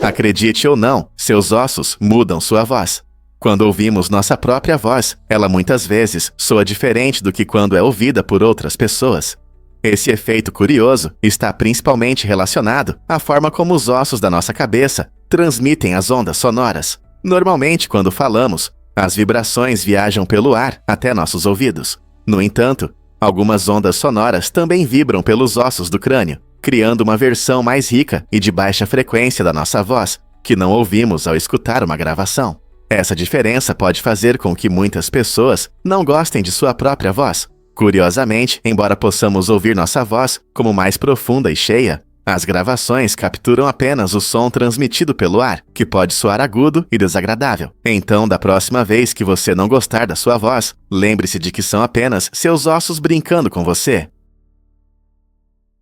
Acredite ou não, seus ossos mudam sua voz. Quando ouvimos nossa própria voz, ela muitas vezes soa diferente do que quando é ouvida por outras pessoas. Esse efeito curioso está principalmente relacionado à forma como os ossos da nossa cabeça transmitem as ondas sonoras. Normalmente, quando falamos, as vibrações viajam pelo ar até nossos ouvidos. No entanto, algumas ondas sonoras também vibram pelos ossos do crânio, criando uma versão mais rica e de baixa frequência da nossa voz, que não ouvimos ao escutar uma gravação. Essa diferença pode fazer com que muitas pessoas não gostem de sua própria voz. Curiosamente, embora possamos ouvir nossa voz como mais profunda e cheia, as gravações capturam apenas o som transmitido pelo ar, que pode soar agudo e desagradável. Então, da próxima vez que você não gostar da sua voz, lembre-se de que são apenas seus ossos brincando com você.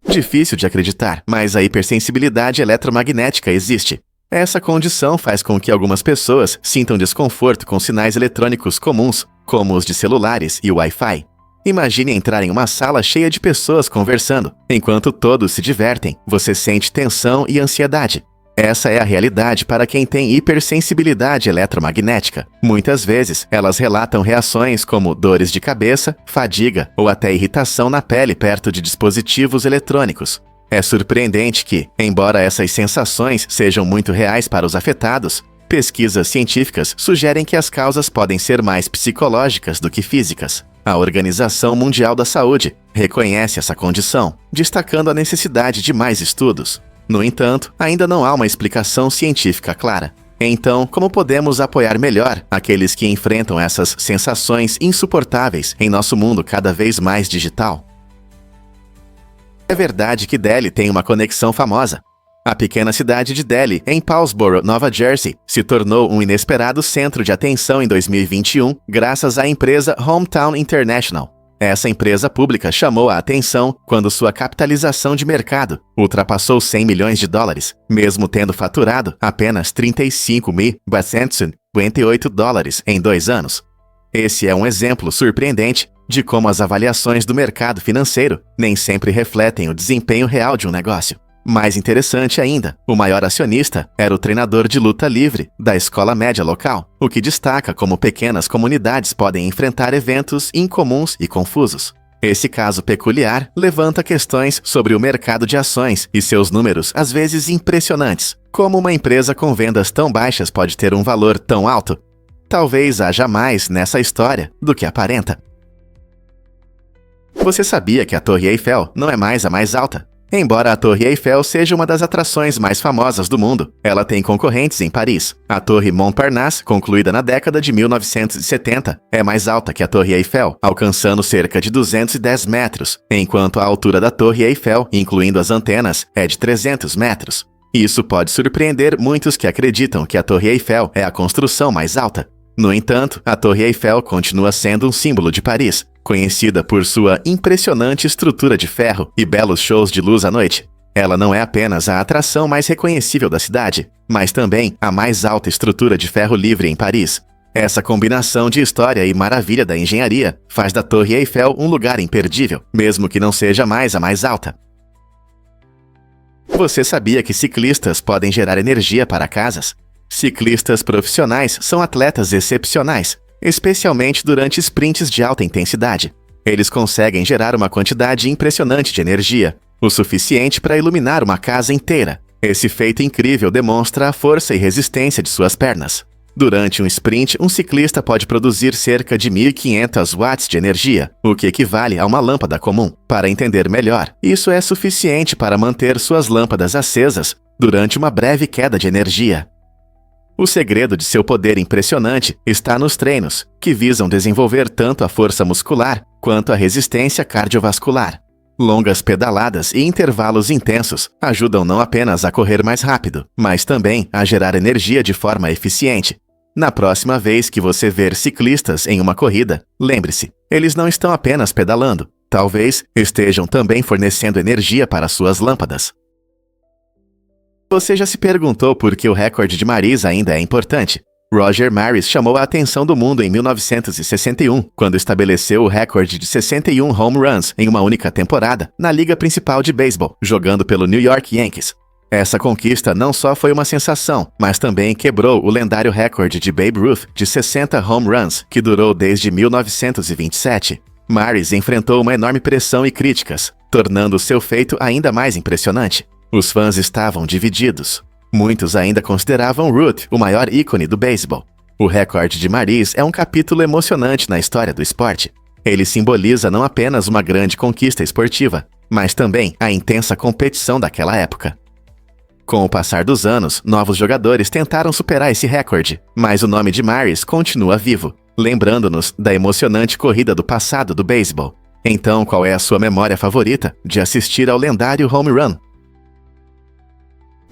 Difícil de acreditar, mas a hipersensibilidade eletromagnética existe. Essa condição faz com que algumas pessoas sintam desconforto com sinais eletrônicos comuns, como os de celulares e Wi-Fi. Imagine entrar em uma sala cheia de pessoas conversando. Enquanto todos se divertem, você sente tensão e ansiedade. Essa é a realidade para quem tem hipersensibilidade eletromagnética. Muitas vezes, elas relatam reações como dores de cabeça, fadiga ou até irritação na pele perto de dispositivos eletrônicos. É surpreendente que, embora essas sensações sejam muito reais para os afetados, pesquisas científicas sugerem que as causas podem ser mais psicológicas do que físicas. A Organização Mundial da Saúde reconhece essa condição, destacando a necessidade de mais estudos. No entanto, ainda não há uma explicação científica clara. Então, como podemos apoiar melhor aqueles que enfrentam essas sensações insuportáveis em nosso mundo cada vez mais digital? É verdade que Delhi tem uma conexão famosa. A pequena cidade de Delhi, em Paulsboro, Nova Jersey, se tornou um inesperado centro de atenção em 2021 graças à empresa Hometown International. Essa empresa pública chamou a atenção quando sua capitalização de mercado ultrapassou 100 milhões de dólares, mesmo tendo faturado apenas 35.458 dólares em 2 anos. Esse é um exemplo surpreendente de como as avaliações do mercado financeiro nem sempre refletem o desempenho real de um negócio. Mais interessante ainda, o maior acionista era o treinador de luta livre da escola média local, o que destaca como pequenas comunidades podem enfrentar eventos incomuns e confusos. Esse caso peculiar levanta questões sobre o mercado de ações e seus números às vezes impressionantes. Como uma empresa com vendas tão baixas pode ter um valor tão alto? Talvez haja mais nessa história do que aparenta. Você sabia que a Torre Eiffel não é mais a mais alta? Embora a Torre Eiffel seja uma das atrações mais famosas do mundo, ela tem concorrentes em Paris. A Torre Montparnasse, concluída na década de 1970, é mais alta que a Torre Eiffel, alcançando cerca de 210 metros, enquanto a altura da Torre Eiffel, incluindo as antenas, é de 300 metros. Isso pode surpreender muitos que acreditam que a Torre Eiffel é a construção mais alta. No entanto, a Torre Eiffel continua sendo um símbolo de Paris, conhecida por sua impressionante estrutura de ferro e belos shows de luz à noite. Ela não é apenas a atração mais reconhecível da cidade, mas também a mais alta estrutura de ferro livre em Paris. Essa combinação de história e maravilha da engenharia faz da Torre Eiffel um lugar imperdível, mesmo que não seja mais a mais alta. Você sabia que ciclistas podem gerar energia para casas? Ciclistas profissionais são atletas excepcionais, especialmente durante sprints de alta intensidade. Eles conseguem gerar uma quantidade impressionante de energia, o suficiente para iluminar uma casa inteira. Esse feito incrível demonstra a força e resistência de suas pernas. Durante um sprint, um ciclista pode produzir cerca de 1.500 watts de energia, o que equivale a uma lâmpada comum. Para entender melhor, isso é suficiente para manter suas lâmpadas acesas durante uma breve queda de energia. O segredo de seu poder impressionante está nos treinos, que visam desenvolver tanto a força muscular quanto a resistência cardiovascular. Longas pedaladas e intervalos intensos ajudam não apenas a correr mais rápido, mas também a gerar energia de forma eficiente. Na próxima vez que você ver ciclistas em uma corrida, lembre-se, eles não estão apenas pedalando, talvez estejam também fornecendo energia para suas lâmpadas. Você já se perguntou por que o recorde de Maris ainda é importante? Roger Maris chamou a atenção do mundo em 1961, quando estabeleceu o recorde de 61 home runs em uma única temporada na liga principal de beisebol, jogando pelo New York Yankees. Essa conquista não só foi uma sensação, mas também quebrou o lendário recorde de Babe Ruth de 60 home runs, que durou desde 1927. Maris enfrentou uma enorme pressão e críticas, tornando seu feito ainda mais impressionante. Os fãs estavam divididos. Muitos ainda consideravam Ruth o maior ícone do beisebol. O recorde de Maris é um capítulo emocionante na história do esporte. Ele simboliza não apenas uma grande conquista esportiva, mas também a intensa competição daquela época. Com o passar dos anos, novos jogadores tentaram superar esse recorde, mas o nome de Maris continua vivo, lembrando-nos da emocionante corrida do passado do beisebol. Então, qual é a sua memória favorita de assistir ao lendário home run?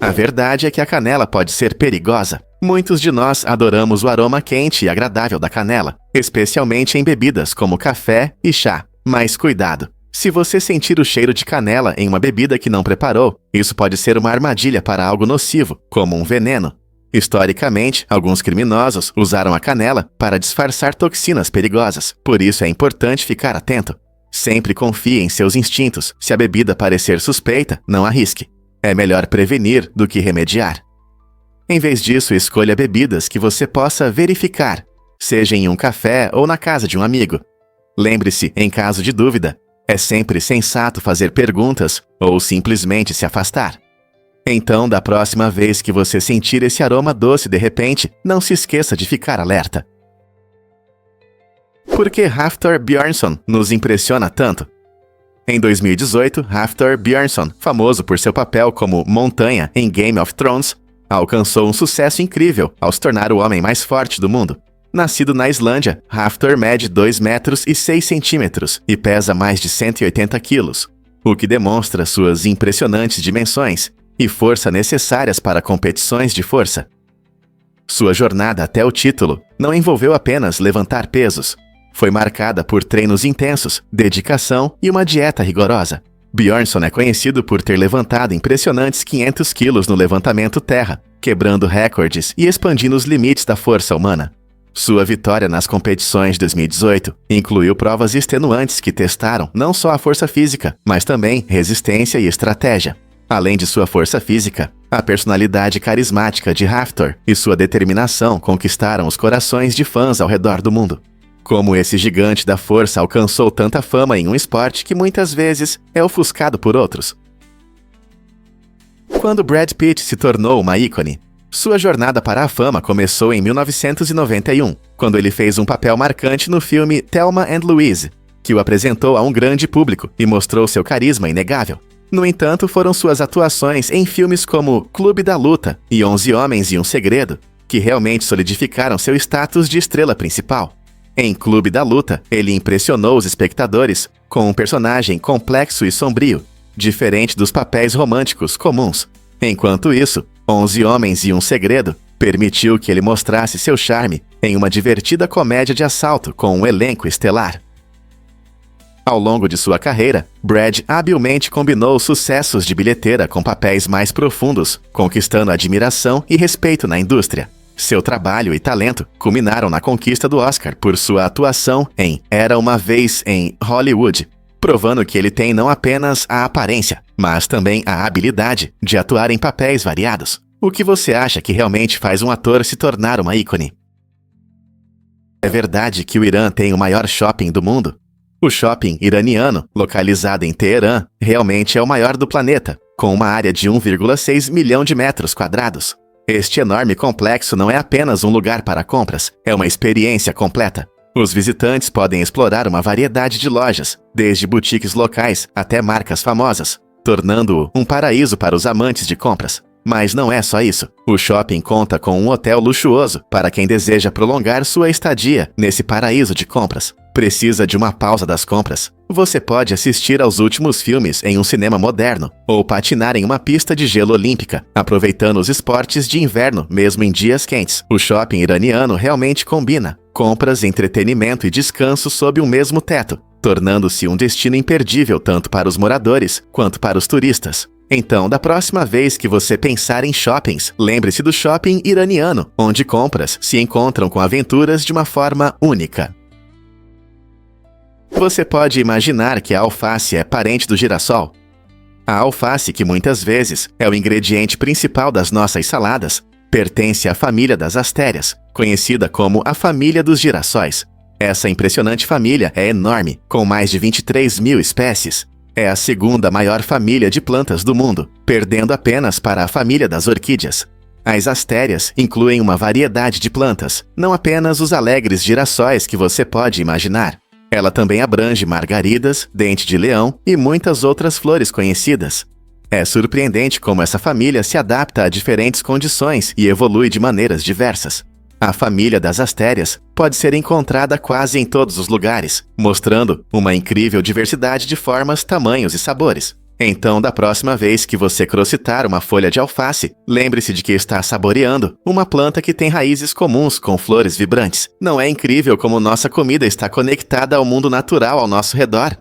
A verdade é que a canela pode ser perigosa. Muitos de nós adoramos o aroma quente e agradável da canela, especialmente em bebidas como café e chá. Mas cuidado! Se você sentir o cheiro de canela em uma bebida que não preparou, isso pode ser uma armadilha para algo nocivo, como um veneno. Historicamente, alguns criminosos usaram a canela para disfarçar toxinas perigosas, por isso é importante ficar atento. Sempre confie em seus instintos. Se a bebida parecer suspeita, não arrisque. É melhor prevenir do que remediar. Em vez disso, escolha bebidas que você possa verificar, seja em um café ou na casa de um amigo. Lembre-se, em caso de dúvida, é sempre sensato fazer perguntas ou simplesmente se afastar. Então, da próxima vez que você sentir esse aroma doce de repente, não se esqueça de ficar alerta. Por que Hafthor Bjornsson nos impressiona tanto? Em 2018, Hafthor Bjornsson, famoso por seu papel como Montanha em Game of Thrones, alcançou um sucesso incrível ao se tornar o homem mais forte do mundo. Nascido na Islândia, Hafthor mede 2 metros e 6 centímetros e pesa mais de 180 quilos, o que demonstra suas impressionantes dimensões e força necessárias para competições de força. Sua jornada até o título não envolveu apenas levantar pesos. Foi marcada por treinos intensos, dedicação e uma dieta rigorosa. Bjornsson é conhecido por ter levantado impressionantes 500 quilos no levantamento terra, quebrando recordes e expandindo os limites da força humana. Sua vitória nas competições de 2018 incluiu provas extenuantes que testaram não só a força física, mas também resistência e estratégia. Além de sua força física, a personalidade carismática de Hafthor e sua determinação conquistaram os corações de fãs ao redor do mundo. Como esse gigante da força alcançou tanta fama em um esporte que muitas vezes é ofuscado por outros. Quando Brad Pitt se tornou uma ícone, sua jornada para a fama começou em 1991, quando ele fez um papel marcante no filme Thelma and Louise, que o apresentou a um grande público e mostrou seu carisma inegável. No entanto, foram suas atuações em filmes como Clube da Luta e 11 Homens e um Segredo que realmente solidificaram seu status de estrela principal. Em Clube da Luta, ele impressionou os espectadores com um personagem complexo e sombrio, diferente dos papéis românticos comuns. Enquanto isso, 11 Homens e um Segredo permitiu que ele mostrasse seu charme em uma divertida comédia de assalto com um elenco estelar. Ao longo de sua carreira, Brad habilmente combinou sucessos de bilheteira com papéis mais profundos, conquistando admiração e respeito na indústria. Seu trabalho e talento culminaram na conquista do Oscar por sua atuação em Era uma Vez em Hollywood, provando que ele tem não apenas a aparência, mas também a habilidade de atuar em papéis variados. O que você acha que realmente faz um ator se tornar uma ícone? É verdade que o Irã tem o maior shopping do mundo? O shopping iraniano, localizado em Teherã, realmente é o maior do planeta, com uma área de 1,6 milhão de metros quadrados. Este enorme complexo não é apenas um lugar para compras, é uma experiência completa. Os visitantes podem explorar uma variedade de lojas, desde boutiques locais até marcas famosas, tornando-o um paraíso para os amantes de compras. Mas não é só isso. O shopping conta com um hotel luxuoso para quem deseja prolongar sua estadia nesse paraíso de compras. Precisa de uma pausa das compras? Você pode assistir aos últimos filmes em um cinema moderno ou patinar em uma pista de gelo olímpica, aproveitando os esportes de inverno mesmo em dias quentes. O shopping iraniano realmente combina compras, entretenimento e descanso sob um mesmo teto, tornando-se um destino imperdível tanto para os moradores quanto para os turistas. Então, da próxima vez que você pensar em shoppings, lembre-se do shopping iraniano, onde compras se encontram com aventuras de uma forma única. Você pode imaginar que a alface é parente do girassol? A alface, que muitas vezes é o ingrediente principal das nossas saladas, pertence à família das astérias, conhecida como a família dos girassóis. Essa impressionante família é enorme, com mais de 23 mil espécies. É a segunda maior família de plantas do mundo, perdendo apenas para a família das orquídeas. As astérias incluem uma variedade de plantas, não apenas os alegres girassóis que você pode imaginar. Ela também abrange margaridas, dente de leão e muitas outras flores conhecidas. É surpreendente como essa família se adapta a diferentes condições e evolui de maneiras diversas. A família das astérias pode ser encontrada quase em todos os lugares, mostrando uma incrível diversidade de formas, tamanhos e sabores. Então, da próxima vez que você crocitar uma folha de alface, lembre-se de que está saboreando uma planta que tem raízes comuns com flores vibrantes. Não é incrível como nossa comida está conectada ao mundo natural ao nosso redor?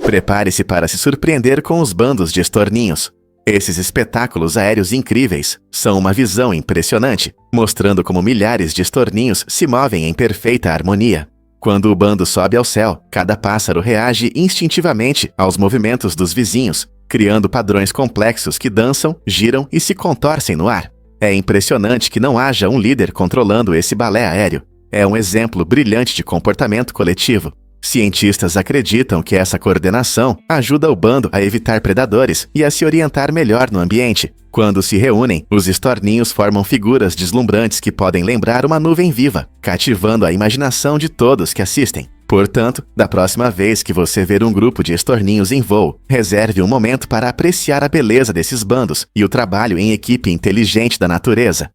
Prepare-se para se surpreender com os bandos de estorninhos. Esses espetáculos aéreos incríveis são uma visão impressionante, mostrando como milhares de estorninhos se movem em perfeita harmonia. Quando o bando sobe ao céu, cada pássaro reage instintivamente aos movimentos dos vizinhos, criando padrões complexos que dançam, giram e se contorcem no ar. É impressionante que não haja um líder controlando esse balé aéreo. É um exemplo brilhante de comportamento coletivo. Cientistas acreditam que essa coordenação ajuda o bando a evitar predadores e a se orientar melhor no ambiente. Quando se reúnem, os estorninhos formam figuras deslumbrantes que podem lembrar uma nuvem viva, cativando a imaginação de todos que assistem. Portanto, da próxima vez que você ver um grupo de estorninhos em voo, reserve um momento para apreciar a beleza desses bandos e o trabalho em equipe inteligente da natureza.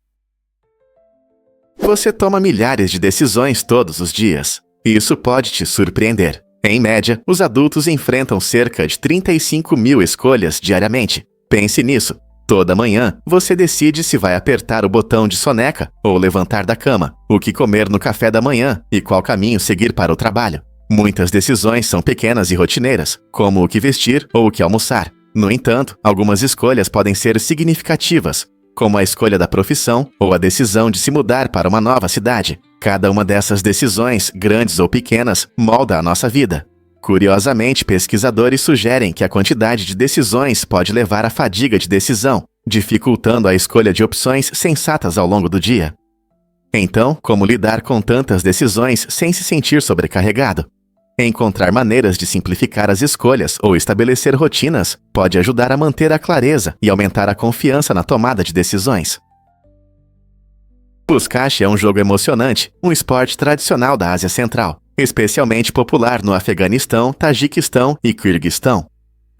Você toma milhares de decisões todos os dias. Isso pode te surpreender. Em média, os adultos enfrentam cerca de 35 mil escolhas diariamente. Pense nisso. Toda manhã, você decide se vai apertar o botão de soneca ou levantar da cama, o que comer no café da manhã e qual caminho seguir para o trabalho. Muitas decisões são pequenas e rotineiras, como o que vestir ou o que almoçar. No entanto, algumas escolhas podem ser significativas, como a escolha da profissão ou a decisão de se mudar para uma nova cidade. Cada uma dessas decisões, grandes ou pequenas, molda a nossa vida. Curiosamente, pesquisadores sugerem que a quantidade de decisões pode levar à fadiga de decisão, dificultando a escolha de opções sensatas ao longo do dia. Então, como lidar com tantas decisões sem se sentir sobrecarregado? Encontrar maneiras de simplificar as escolhas ou estabelecer rotinas pode ajudar a manter a clareza e aumentar a confiança na tomada de decisões. Buzkashi é um jogo emocionante, um esporte tradicional da Ásia Central, especialmente popular no Afeganistão, Tajiquistão e Quirguistão.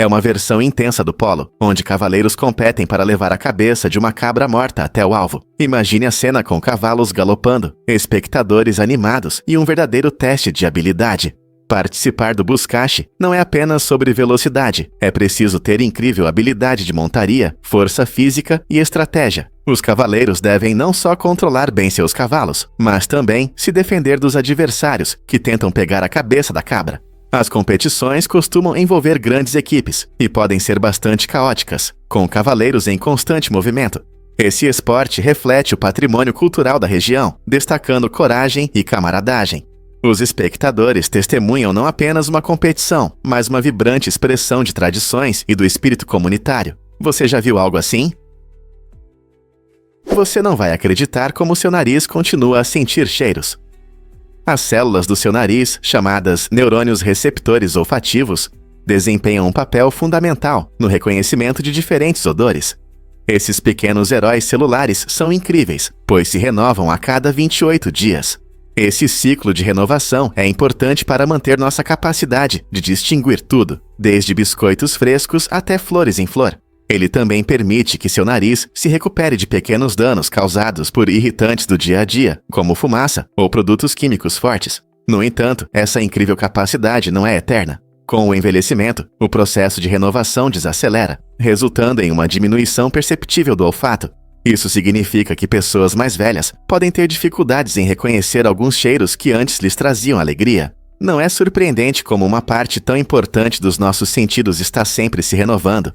É uma versão intensa do polo, onde cavaleiros competem para levar a cabeça de uma cabra morta até o alvo. Imagine a cena com cavalos galopando, espectadores animados e um verdadeiro teste de habilidade. Participar do Buzkashi não é apenas sobre velocidade, é preciso ter incrível habilidade de montaria, força física e estratégia. Os cavaleiros devem não só controlar bem seus cavalos, mas também se defender dos adversários que tentam pegar a cabeça da cabra. As competições costumam envolver grandes equipes e podem ser bastante caóticas, com cavaleiros em constante movimento. Esse esporte reflete o patrimônio cultural da região, destacando coragem e camaradagem. Os espectadores testemunham não apenas uma competição, mas uma vibrante expressão de tradições e do espírito comunitário. Você já viu algo assim? Você não vai acreditar como seu nariz continua a sentir cheiros. As células do seu nariz, chamadas neurônios receptores olfativos, desempenham um papel fundamental no reconhecimento de diferentes odores. Esses pequenos heróis celulares são incríveis, pois se renovam a cada 28 dias. Esse ciclo de renovação é importante para manter nossa capacidade de distinguir tudo, desde biscoitos frescos até flores em flor. Ele também permite que seu nariz se recupere de pequenos danos causados por irritantes do dia a dia, como fumaça ou produtos químicos fortes. No entanto, essa incrível capacidade não é eterna. Com o envelhecimento, o processo de renovação desacelera, resultando em uma diminuição perceptível do olfato. Isso significa que pessoas mais velhas podem ter dificuldades em reconhecer alguns cheiros que antes lhes traziam alegria. Não é surpreendente como uma parte tão importante dos nossos sentidos está sempre se renovando.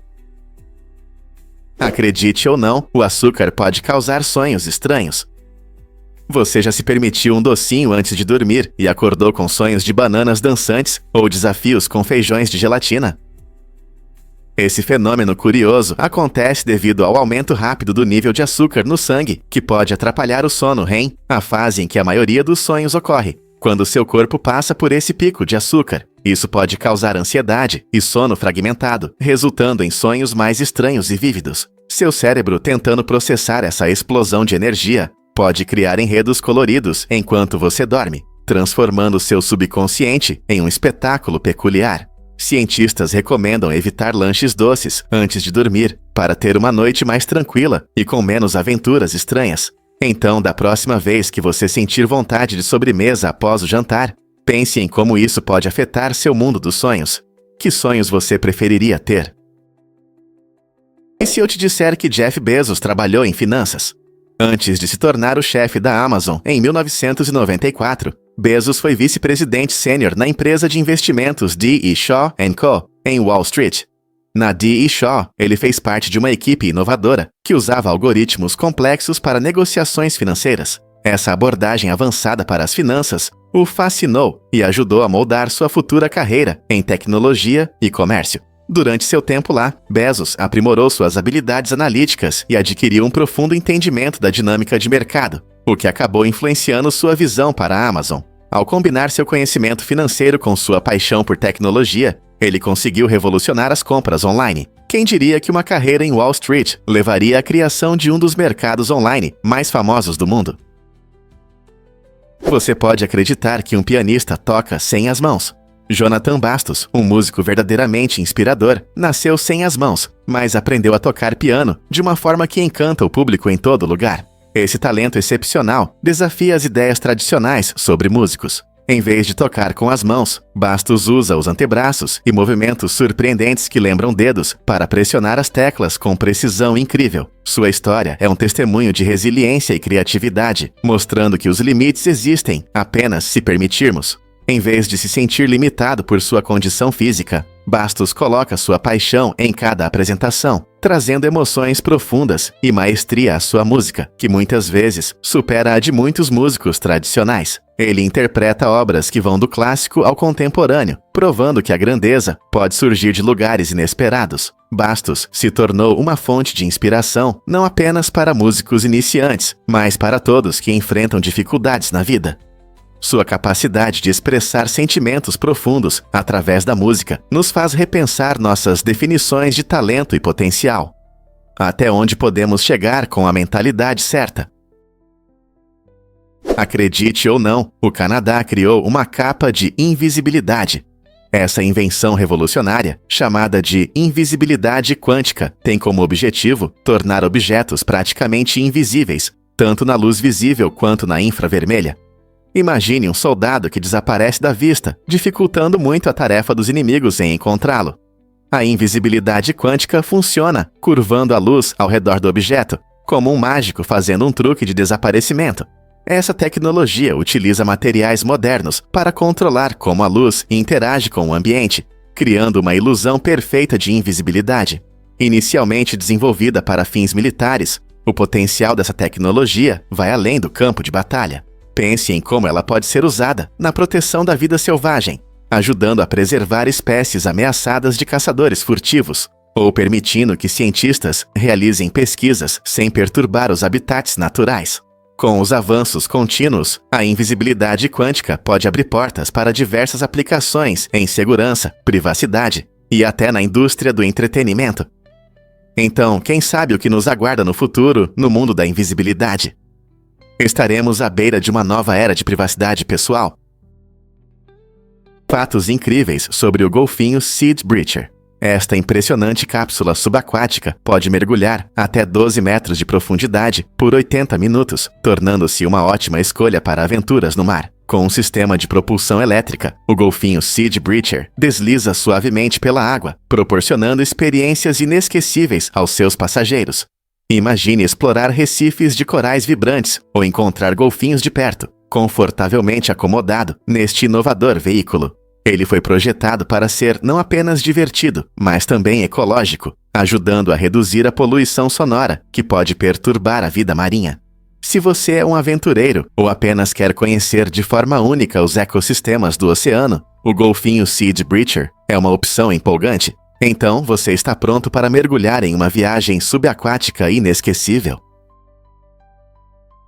Acredite ou não, o açúcar pode causar sonhos estranhos. Você já se permitiu um docinho antes de dormir e acordou com sonhos de bananas dançantes ou desafios com feijões de gelatina? Esse fenômeno curioso acontece devido ao aumento rápido do nível de açúcar no sangue, que pode atrapalhar o sono REM, a fase em que a maioria dos sonhos ocorre, quando seu corpo passa por esse pico de açúcar. Isso pode causar ansiedade e sono fragmentado, resultando em sonhos mais estranhos e vívidos. Seu cérebro, tentando processar essa explosão de energia, pode criar enredos coloridos enquanto você dorme, transformando seu subconsciente em um espetáculo peculiar. Cientistas recomendam evitar lanches doces antes de dormir, para ter uma noite mais tranquila e com menos aventuras estranhas. Então, da próxima vez que você sentir vontade de sobremesa após o jantar, pense em como isso pode afetar seu mundo dos sonhos. Que sonhos você preferiria ter? E se eu te disser que Jeff Bezos trabalhou em finanças? Antes de se tornar o chefe da Amazon em 1994, Bezos foi vice-presidente sênior na empresa de investimentos D.E. Shaw & Co., em Wall Street. Na D.E. Shaw, ele fez parte de uma equipe inovadora que usava algoritmos complexos para negociações financeiras. Essa abordagem avançada para as finanças o fascinou e ajudou a moldar sua futura carreira em tecnologia e comércio. Durante seu tempo lá, Bezos aprimorou suas habilidades analíticas e adquiriu um profundo entendimento da dinâmica de mercado, o que acabou influenciando sua visão para a Amazon. Ao combinar seu conhecimento financeiro com sua paixão por tecnologia, ele conseguiu revolucionar as compras online. Quem diria que uma carreira em Wall Street levaria à criação de um dos mercados online mais famosos do mundo? Você pode acreditar que um pianista toca sem as mãos. Jonathan Bastos, um músico verdadeiramente inspirador, nasceu sem as mãos, mas aprendeu a tocar piano de uma forma que encanta o público em todo lugar. Esse talento excepcional desafia as ideias tradicionais sobre músicos. Em vez de tocar com as mãos, Bastos usa os antebraços e movimentos surpreendentes que lembram dedos para pressionar as teclas com precisão incrível. Sua história é um testemunho de resiliência e criatividade, mostrando que os limites existem apenas se permitirmos. Em vez de se sentir limitado por sua condição física, Bastos coloca sua paixão em cada apresentação, trazendo emoções profundas e maestria à sua música, que muitas vezes supera a de muitos músicos tradicionais. Ele interpreta obras que vão do clássico ao contemporâneo, provando que a grandeza pode surgir de lugares inesperados. Bastos se tornou uma fonte de inspiração não apenas para músicos iniciantes, mas para todos que enfrentam dificuldades na vida. Sua capacidade de expressar sentimentos profundos através da música nos faz repensar nossas definições de talento e potencial. Até onde podemos chegar com a mentalidade certa? Acredite ou não, o Canadá criou uma capa de invisibilidade. Essa invenção revolucionária, chamada de invisibilidade quântica, tem como objetivo tornar objetos praticamente invisíveis, tanto na luz visível quanto na infravermelha. Imagine um soldado que desaparece da vista, dificultando muito a tarefa dos inimigos em encontrá-lo. A invisibilidade quântica funciona, curvando a luz ao redor do objeto, como um mágico fazendo um truque de desaparecimento. Essa tecnologia utiliza materiais modernos para controlar como a luz interage com o ambiente, criando uma ilusão perfeita de invisibilidade. Inicialmente desenvolvida para fins militares, o potencial dessa tecnologia vai além do campo de batalha. Pense em como ela pode ser usada na proteção da vida selvagem, ajudando a preservar espécies ameaçadas de caçadores furtivos, ou permitindo que cientistas realizem pesquisas sem perturbar os habitats naturais. Com os avanços contínuos, a invisibilidade quântica pode abrir portas para diversas aplicações em segurança, privacidade e até na indústria do entretenimento. Então, quem sabe o que nos aguarda no futuro no mundo da invisibilidade? Estaremos à beira de uma nova era de privacidade pessoal? Fatos incríveis sobre o golfinho Sid Breacher. Esta impressionante cápsula subaquática pode mergulhar até 12 metros de profundidade por 80 minutos, tornando-se uma ótima escolha para aventuras no mar. Com um sistema de propulsão elétrica, o golfinho Sid Breacher desliza suavemente pela água, proporcionando experiências inesquecíveis aos seus passageiros. Imagine explorar recifes de corais vibrantes ou encontrar golfinhos de perto, confortavelmente acomodado neste inovador veículo. Ele foi projetado para ser não apenas divertido, mas também ecológico, ajudando a reduzir a poluição sonora que pode perturbar a vida marinha. Se você é um aventureiro ou apenas quer conhecer de forma única os ecossistemas do oceano, o golfinho Sid Breacher é uma opção empolgante. Então você está pronto para mergulhar em uma viagem subaquática inesquecível.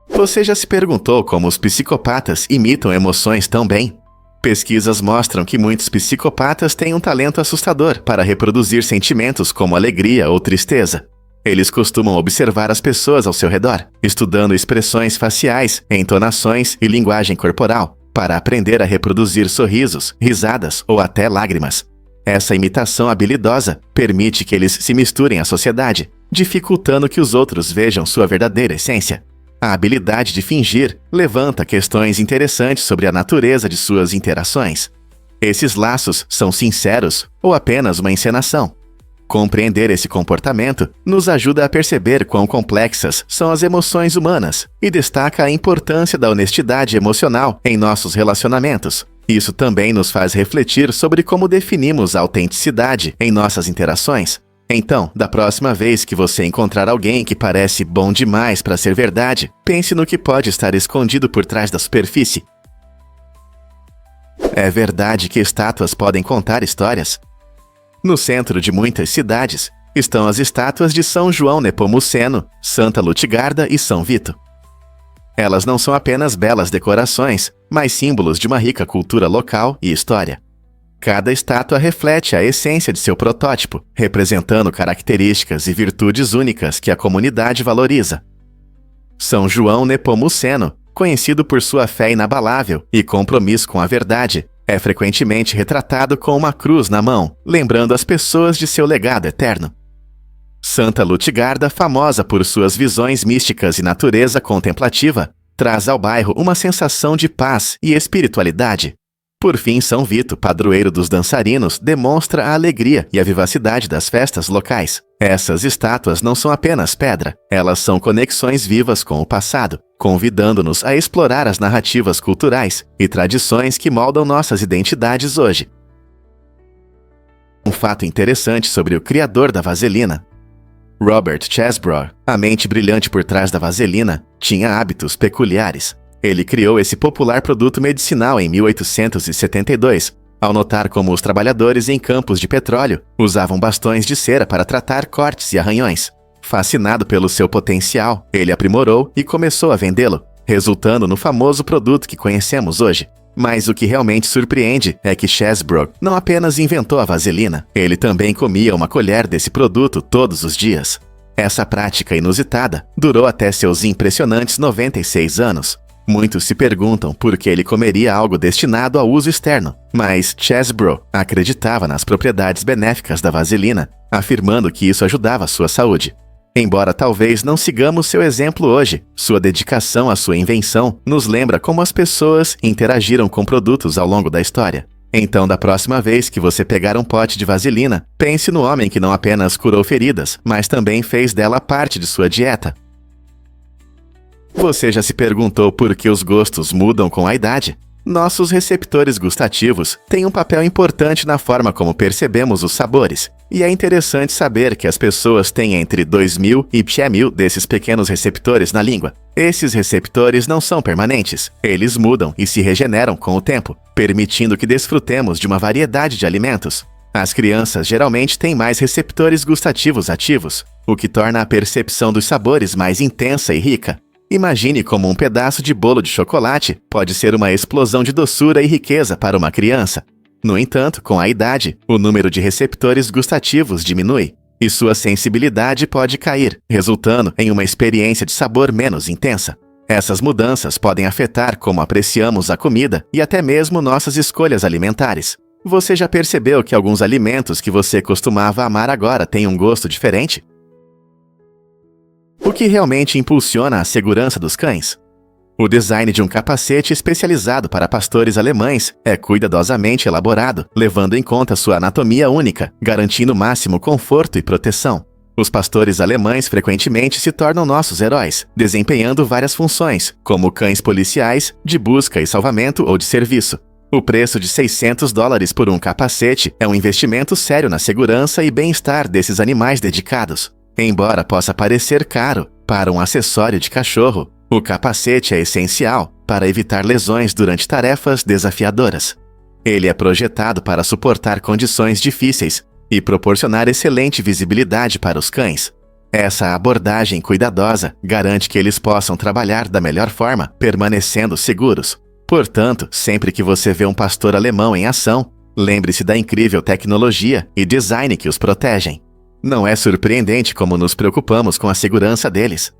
Você já se perguntou como os psicopatas imitam emoções tão bem? Pesquisas mostram que muitos psicopatas têm um talento assustador para reproduzir sentimentos como alegria ou tristeza. Eles costumam observar as pessoas ao seu redor, estudando expressões faciais, entonações e linguagem corporal, para aprender a reproduzir sorrisos, risadas ou até lágrimas. Essa imitação habilidosa permite que eles se misturem à sociedade, dificultando que os outros vejam sua verdadeira essência. A habilidade de fingir levanta questões interessantes sobre a natureza de suas interações. Esses laços são sinceros ou apenas uma encenação? Compreender esse comportamento nos ajuda a perceber quão complexas são as emoções humanas e destaca a importância da honestidade emocional em nossos relacionamentos. Isso também nos faz refletir sobre como definimos a autenticidade em nossas interações. Então, da próxima vez que você encontrar alguém que parece bom demais para ser verdade, pense no que pode estar escondido por trás da superfície. É verdade que estátuas podem contar histórias? No centro de muitas cidades estão as estátuas de São João Nepomuceno, Santa Lutigarda e São Vito. Elas não são apenas belas decorações, mas símbolos de uma rica cultura local e história. Cada estátua reflete a essência de seu protótipo, representando características e virtudes únicas que a comunidade valoriza. São João Nepomuceno, conhecido por sua fé inabalável e compromisso com a verdade, é frequentemente retratado com uma cruz na mão, lembrando as pessoas de seu legado eterno. Santa Lutigarda, famosa por suas visões místicas e natureza contemplativa, traz ao bairro uma sensação de paz e espiritualidade. Por fim, São Vito, padroeiro dos dançarinos, demonstra a alegria e a vivacidade das festas locais. Essas estátuas não são apenas pedra, elas são conexões vivas com o passado, convidando-nos a explorar as narrativas culturais e tradições que moldam nossas identidades hoje. Um fato interessante sobre o criador da vaselina. Robert Chesbrough, a mente brilhante por trás da vaselina, tinha hábitos peculiares. Ele criou esse popular produto medicinal em 1872, ao notar como os trabalhadores em campos de petróleo usavam bastões de cera para tratar cortes e arranhões. Fascinado pelo seu potencial, ele aprimorou e começou a vendê-lo, resultando no famoso produto que conhecemos hoje. Mas o que realmente surpreende é que Chesbrough não apenas inventou a vaselina, ele também comia uma colher desse produto todos os dias. Essa prática inusitada durou até seus impressionantes 96 anos. Muitos se perguntam por que ele comeria algo destinado ao uso externo, mas Chesbrough acreditava nas propriedades benéficas da vaselina, afirmando que isso ajudava a sua saúde. Embora talvez não sigamos seu exemplo hoje, sua dedicação à sua invenção nos lembra como as pessoas interagiram com produtos ao longo da história. Então, da próxima vez que você pegar um pote de vaselina, pense no homem que não apenas curou feridas, mas também fez dela parte de sua dieta. Você já se perguntou por que os gostos mudam com a idade? Nossos receptores gustativos têm um papel importante na forma como percebemos os sabores, e é interessante saber que as pessoas têm entre 2.000 e 1.000 desses pequenos receptores na língua. Esses receptores não são permanentes, eles mudam e se regeneram com o tempo, permitindo que desfrutemos de uma variedade de alimentos. As crianças geralmente têm mais receptores gustativos ativos, o que torna a percepção dos sabores mais intensa e rica. Imagine como um pedaço de bolo de chocolate pode ser uma explosão de doçura e riqueza para uma criança. No entanto, com a idade, o número de receptores gustativos diminui, e sua sensibilidade pode cair, resultando em uma experiência de sabor menos intensa. Essas mudanças podem afetar como apreciamos a comida e até mesmo nossas escolhas alimentares. Você já percebeu que alguns alimentos que você costumava amar agora têm um gosto diferente? O que realmente impulsiona a segurança dos cães? O design de um capacete especializado para pastores alemães é cuidadosamente elaborado, levando em conta sua anatomia única, garantindo máximo conforto e proteção. Os pastores alemães frequentemente se tornam nossos heróis, desempenhando várias funções, como cães policiais, de busca e salvamento ou de serviço. O preço de $600 por um capacete é um investimento sério na segurança e bem-estar desses animais dedicados. Embora possa parecer caro para um acessório de cachorro, o capacete é essencial para evitar lesões durante tarefas desafiadoras. Ele é projetado para suportar condições difíceis e proporcionar excelente visibilidade para os cães. Essa abordagem cuidadosa garante que eles possam trabalhar da melhor forma, permanecendo seguros. Portanto, sempre que você vê um pastor alemão em ação, lembre-se da incrível tecnologia e design que os protegem. Não é surpreendente como nos preocupamos com a segurança deles.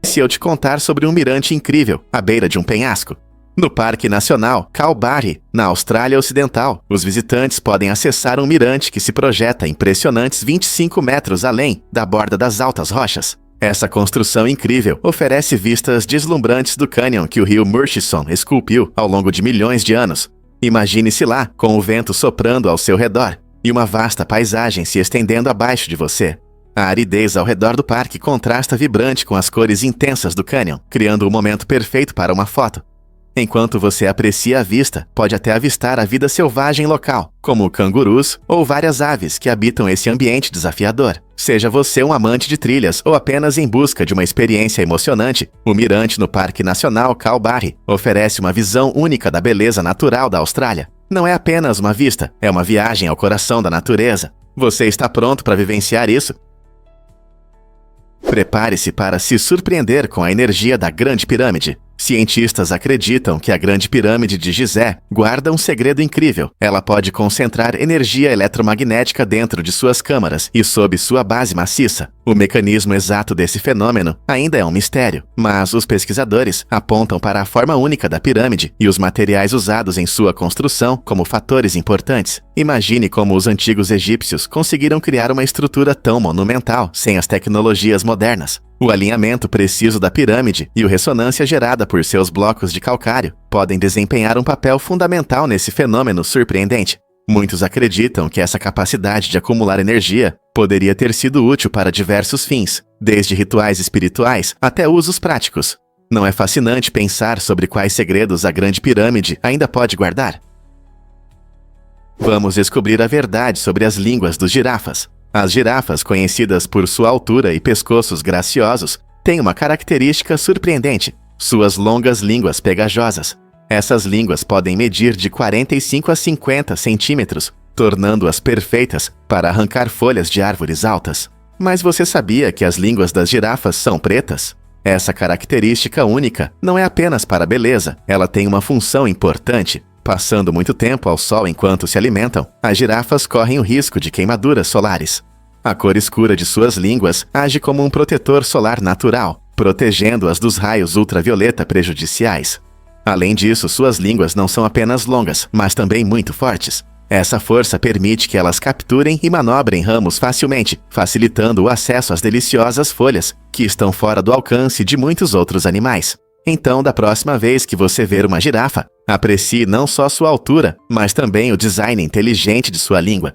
Se eu te contar sobre um mirante incrível à beira de um penhasco? No Parque Nacional Kalbarri, na Austrália Ocidental, os visitantes podem acessar um mirante que se projeta impressionantes 25 metros além da borda das altas rochas. Essa construção incrível oferece vistas deslumbrantes do cânion que o rio Murchison esculpiu ao longo de milhões de anos. Imagine-se lá, com o vento soprando ao seu redor e uma vasta paisagem se estendendo abaixo de você. A aridez ao redor do parque contrasta vibrante com as cores intensas do cânion, criando o momento perfeito para uma foto. Enquanto você aprecia a vista, pode até avistar a vida selvagem local, como cangurus ou várias aves que habitam esse ambiente desafiador. Seja você um amante de trilhas ou apenas em busca de uma experiência emocionante, o mirante no Parque Nacional Kalbarri oferece uma visão única da beleza natural da Austrália. Não é apenas uma vista, é uma viagem ao coração da natureza. Você está pronto para vivenciar isso? Prepare-se para se surpreender com a energia da Grande Pirâmide. Cientistas acreditam que a Grande Pirâmide de Gizé guarda um segredo incrível. Ela pode concentrar energia eletromagnética dentro de suas câmaras e sob sua base maciça. O mecanismo exato desse fenômeno ainda é um mistério, mas os pesquisadores apontam para a forma única da pirâmide e os materiais usados em sua construção como fatores importantes. Imagine como os antigos egípcios conseguiram criar uma estrutura tão monumental sem as tecnologias modernas. O alinhamento preciso da pirâmide e a ressonância gerada por seus blocos de calcário podem desempenhar um papel fundamental nesse fenômeno surpreendente. Muitos acreditam que essa capacidade de acumular energia poderia ter sido útil para diversos fins, desde rituais espirituais até usos práticos. Não é fascinante pensar sobre quais segredos a Grande Pirâmide ainda pode guardar? Vamos descobrir a verdade sobre as línguas dos girafas. As girafas, conhecidas por sua altura e pescoços graciosos, têm uma característica surpreendente: suas longas línguas pegajosas. Essas línguas podem medir de 45 a 50 centímetros, tornando-as perfeitas para arrancar folhas de árvores altas. Mas você sabia que as línguas das girafas são pretas? Essa característica única não é apenas para a beleza, ela tem uma função importante. Passando muito tempo ao sol enquanto se alimentam, as girafas correm o risco de queimaduras solares. A cor escura de suas línguas age como um protetor solar natural, protegendo-as dos raios ultravioleta prejudiciais. Além disso, suas línguas não são apenas longas, mas também muito fortes. Essa força permite que elas capturem e manobrem ramos facilmente, facilitando o acesso às deliciosas folhas, que estão fora do alcance de muitos outros animais. Então, da próxima vez que você ver uma girafa, aprecie não só sua altura, mas também o design inteligente de sua língua.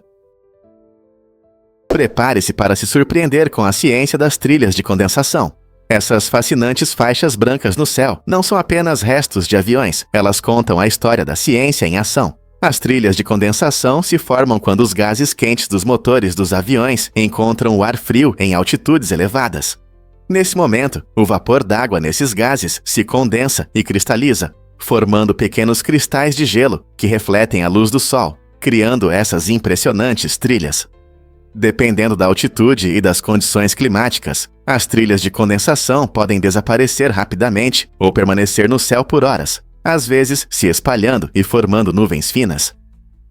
Prepare-se para se surpreender com a ciência das trilhas de condensação. Essas fascinantes faixas brancas no céu não são apenas restos de aviões, elas contam a história da ciência em ação. As trilhas de condensação se formam quando os gases quentes dos motores dos aviões encontram o ar frio em altitudes elevadas. Nesse momento, o vapor d'água nesses gases se condensa e cristaliza, formando pequenos cristais de gelo que refletem a luz do sol, criando essas impressionantes trilhas. Dependendo da altitude e das condições climáticas, as trilhas de condensação podem desaparecer rapidamente ou permanecer no céu por horas, às vezes se espalhando e formando nuvens finas.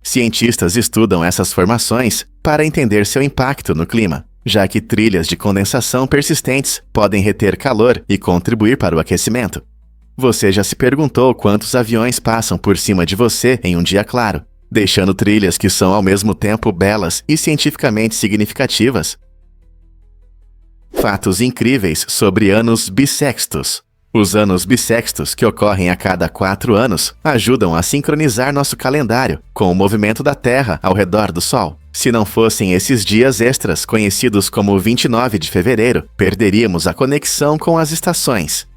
Cientistas estudam essas formações para entender seu impacto no clima, já que trilhas de condensação persistentes podem reter calor e contribuir para o aquecimento. Você já se perguntou quantos aviões passam por cima de você em um dia claro, deixando trilhas que são ao mesmo tempo belas e cientificamente significativas? Fatos incríveis sobre anos bissextos. Os anos bissextos, que ocorrem a cada 4 anos, ajudam a sincronizar nosso calendário com o movimento da Terra ao redor do Sol. Se não fossem esses dias extras, conhecidos como 29 de fevereiro, perderíamos a conexão com as estações.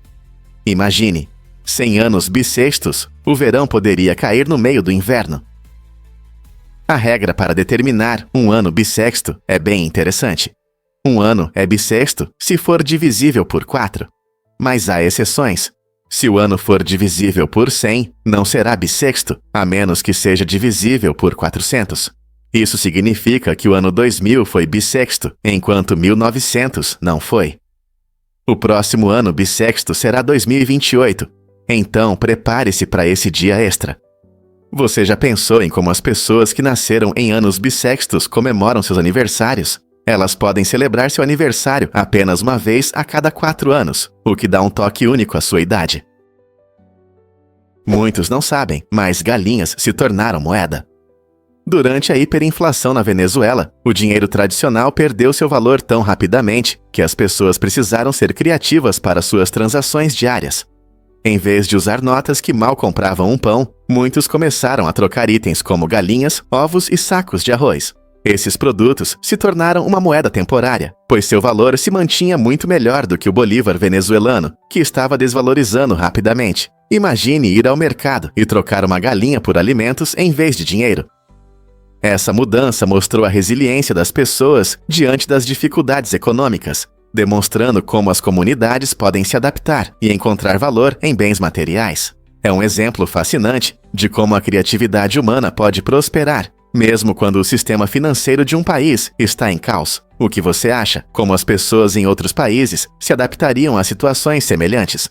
Imagine, sem anos bissextos, o verão poderia cair no meio do inverno. A regra para determinar um ano bissexto é bem interessante. Um ano é bissexto se for divisível por 4. Mas há exceções. Se o ano for divisível por 100, não será bissexto, a menos que seja divisível por 400. Isso significa que o ano 2000 foi bissexto, enquanto 1900 não foi. O próximo ano bissexto será 2028. Então, prepare-se para esse dia extra. Você já pensou em como as pessoas que nasceram em anos bissextos comemoram seus aniversários? Elas podem celebrar seu aniversário apenas uma vez a cada 4 anos, o que dá um toque único à sua idade. Muitos não sabem, mas galinhas se tornaram moeda. Durante a hiperinflação na Venezuela, o dinheiro tradicional perdeu seu valor tão rapidamente que as pessoas precisaram ser criativas para suas transações diárias. Em vez de usar notas que mal compravam um pão, muitos começaram a trocar itens como galinhas, ovos e sacos de arroz. Esses produtos se tornaram uma moeda temporária, pois seu valor se mantinha muito melhor do que o bolívar venezuelano, que estava desvalorizando rapidamente. Imagine ir ao mercado e trocar uma galinha por alimentos em vez de dinheiro. Essa mudança mostrou a resiliência das pessoas diante das dificuldades econômicas, demonstrando como as comunidades podem se adaptar e encontrar valor em bens materiais. É um exemplo fascinante de como a criatividade humana pode prosperar, mesmo quando o sistema financeiro de um país está em caos. O que você acha? Como as pessoas em outros países se adaptariam a situações semelhantes?